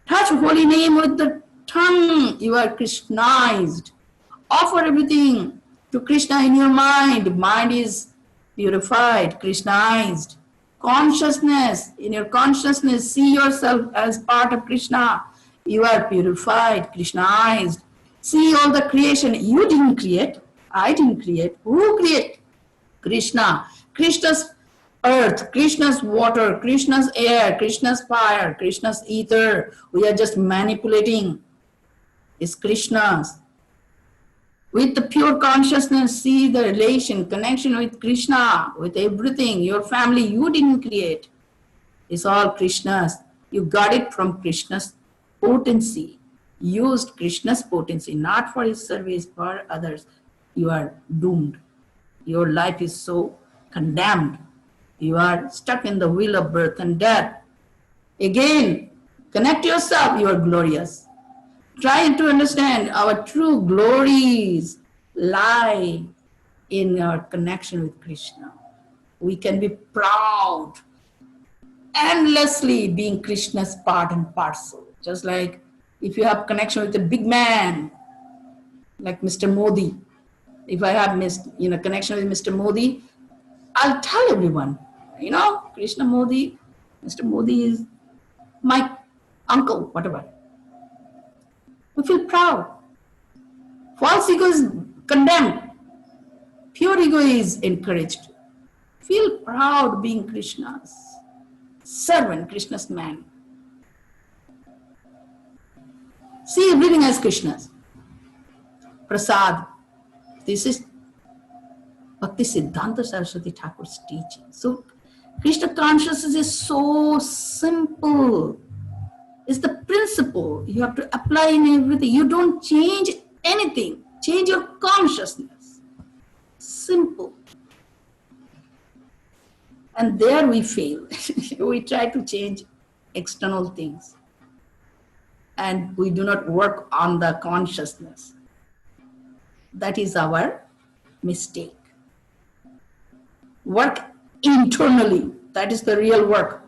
Touch holy name with the tongue, you are Krishna-ized. Offer everything to Krishna in your mind. Mind is purified, Krishna-ized. Consciousness, in your consciousness, see yourself as part of Krishna. You are purified, Krishna-ized. See all the creation you didn't create. I didn't create. Who created? Krishna. Krishna's earth, Krishna's water, Krishna's air, Krishna's fire, Krishna's ether. We are just manipulating. It's Krishna's. With the pure consciousness, see the relation, connection with Krishna, with everything. Your family, you didn't create. It's all Krishna's. You got it from Krishna's potency. Used Krishna's potency, not for his service, for others. You are doomed. Your life is so condemned. You are stuck in the wheel of birth and death. Again, connect yourself, you are glorious. Try to understand our true glories lie in our connection with Krishna. We can be proud, endlessly being Krishna's part and parcel. Just like if you have connection with a big man, like Mr. Modi. If I have connection with Mr. Modi, I'll tell everyone, Krishna Modi, Mr. Modi is my uncle, whatever. We feel proud. False ego is condemned. Pure ego is encouraged. Feel proud being Krishna's servant, Krishna's man. See everything as Krishna's. Prasad. This is Bhakti Siddhanta Saraswati Thakur's teaching. So Krishna consciousness is so simple. It's the principle you have to apply in everything. You don't change anything. Change your consciousness. Simple. And there we fail. We try to change external things. And we do not work on the consciousness. That is our mistake. Work internally. That is the real work.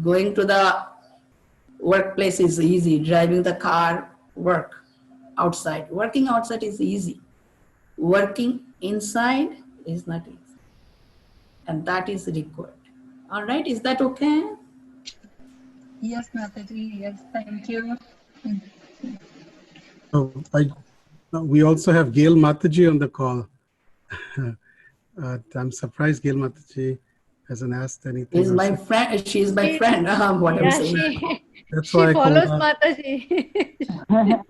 Going to the workplace is easy. Driving the car, work outside. Working outside is easy. Working inside is not easy. And that is required. All right, is that okay? Yes, Mataji. Yes, thank you. So we also have Gail Mataji on the call. I'm surprised Gail Mataji hasn't asked anything. Is my friend. She is my friend. What I'm saying. That's She why I follows called her. Mataji.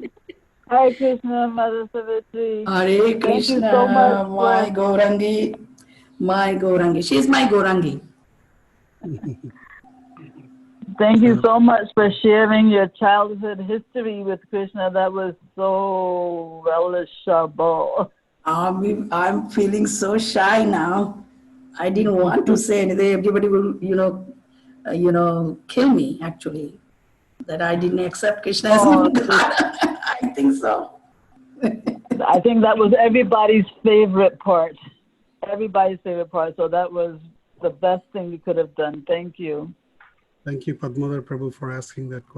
Hare Krishna, Mother Savitri. Hare Thank you Krishna, so much my Gaurangi. My Gaurangi. She is my Gaurangi. Thank you so much for sharing your childhood history with Krishna. That was so relishable. I'm feeling so shy now. I didn't want to say anything. Everybody will, kill me, actually. That I didn't accept Krishna as my God. I think so. I think that was everybody's favorite part. Everybody's favorite part. So that was the best thing you could have done. Thank you. Thank you, Padmodar Prabhu, for asking that question.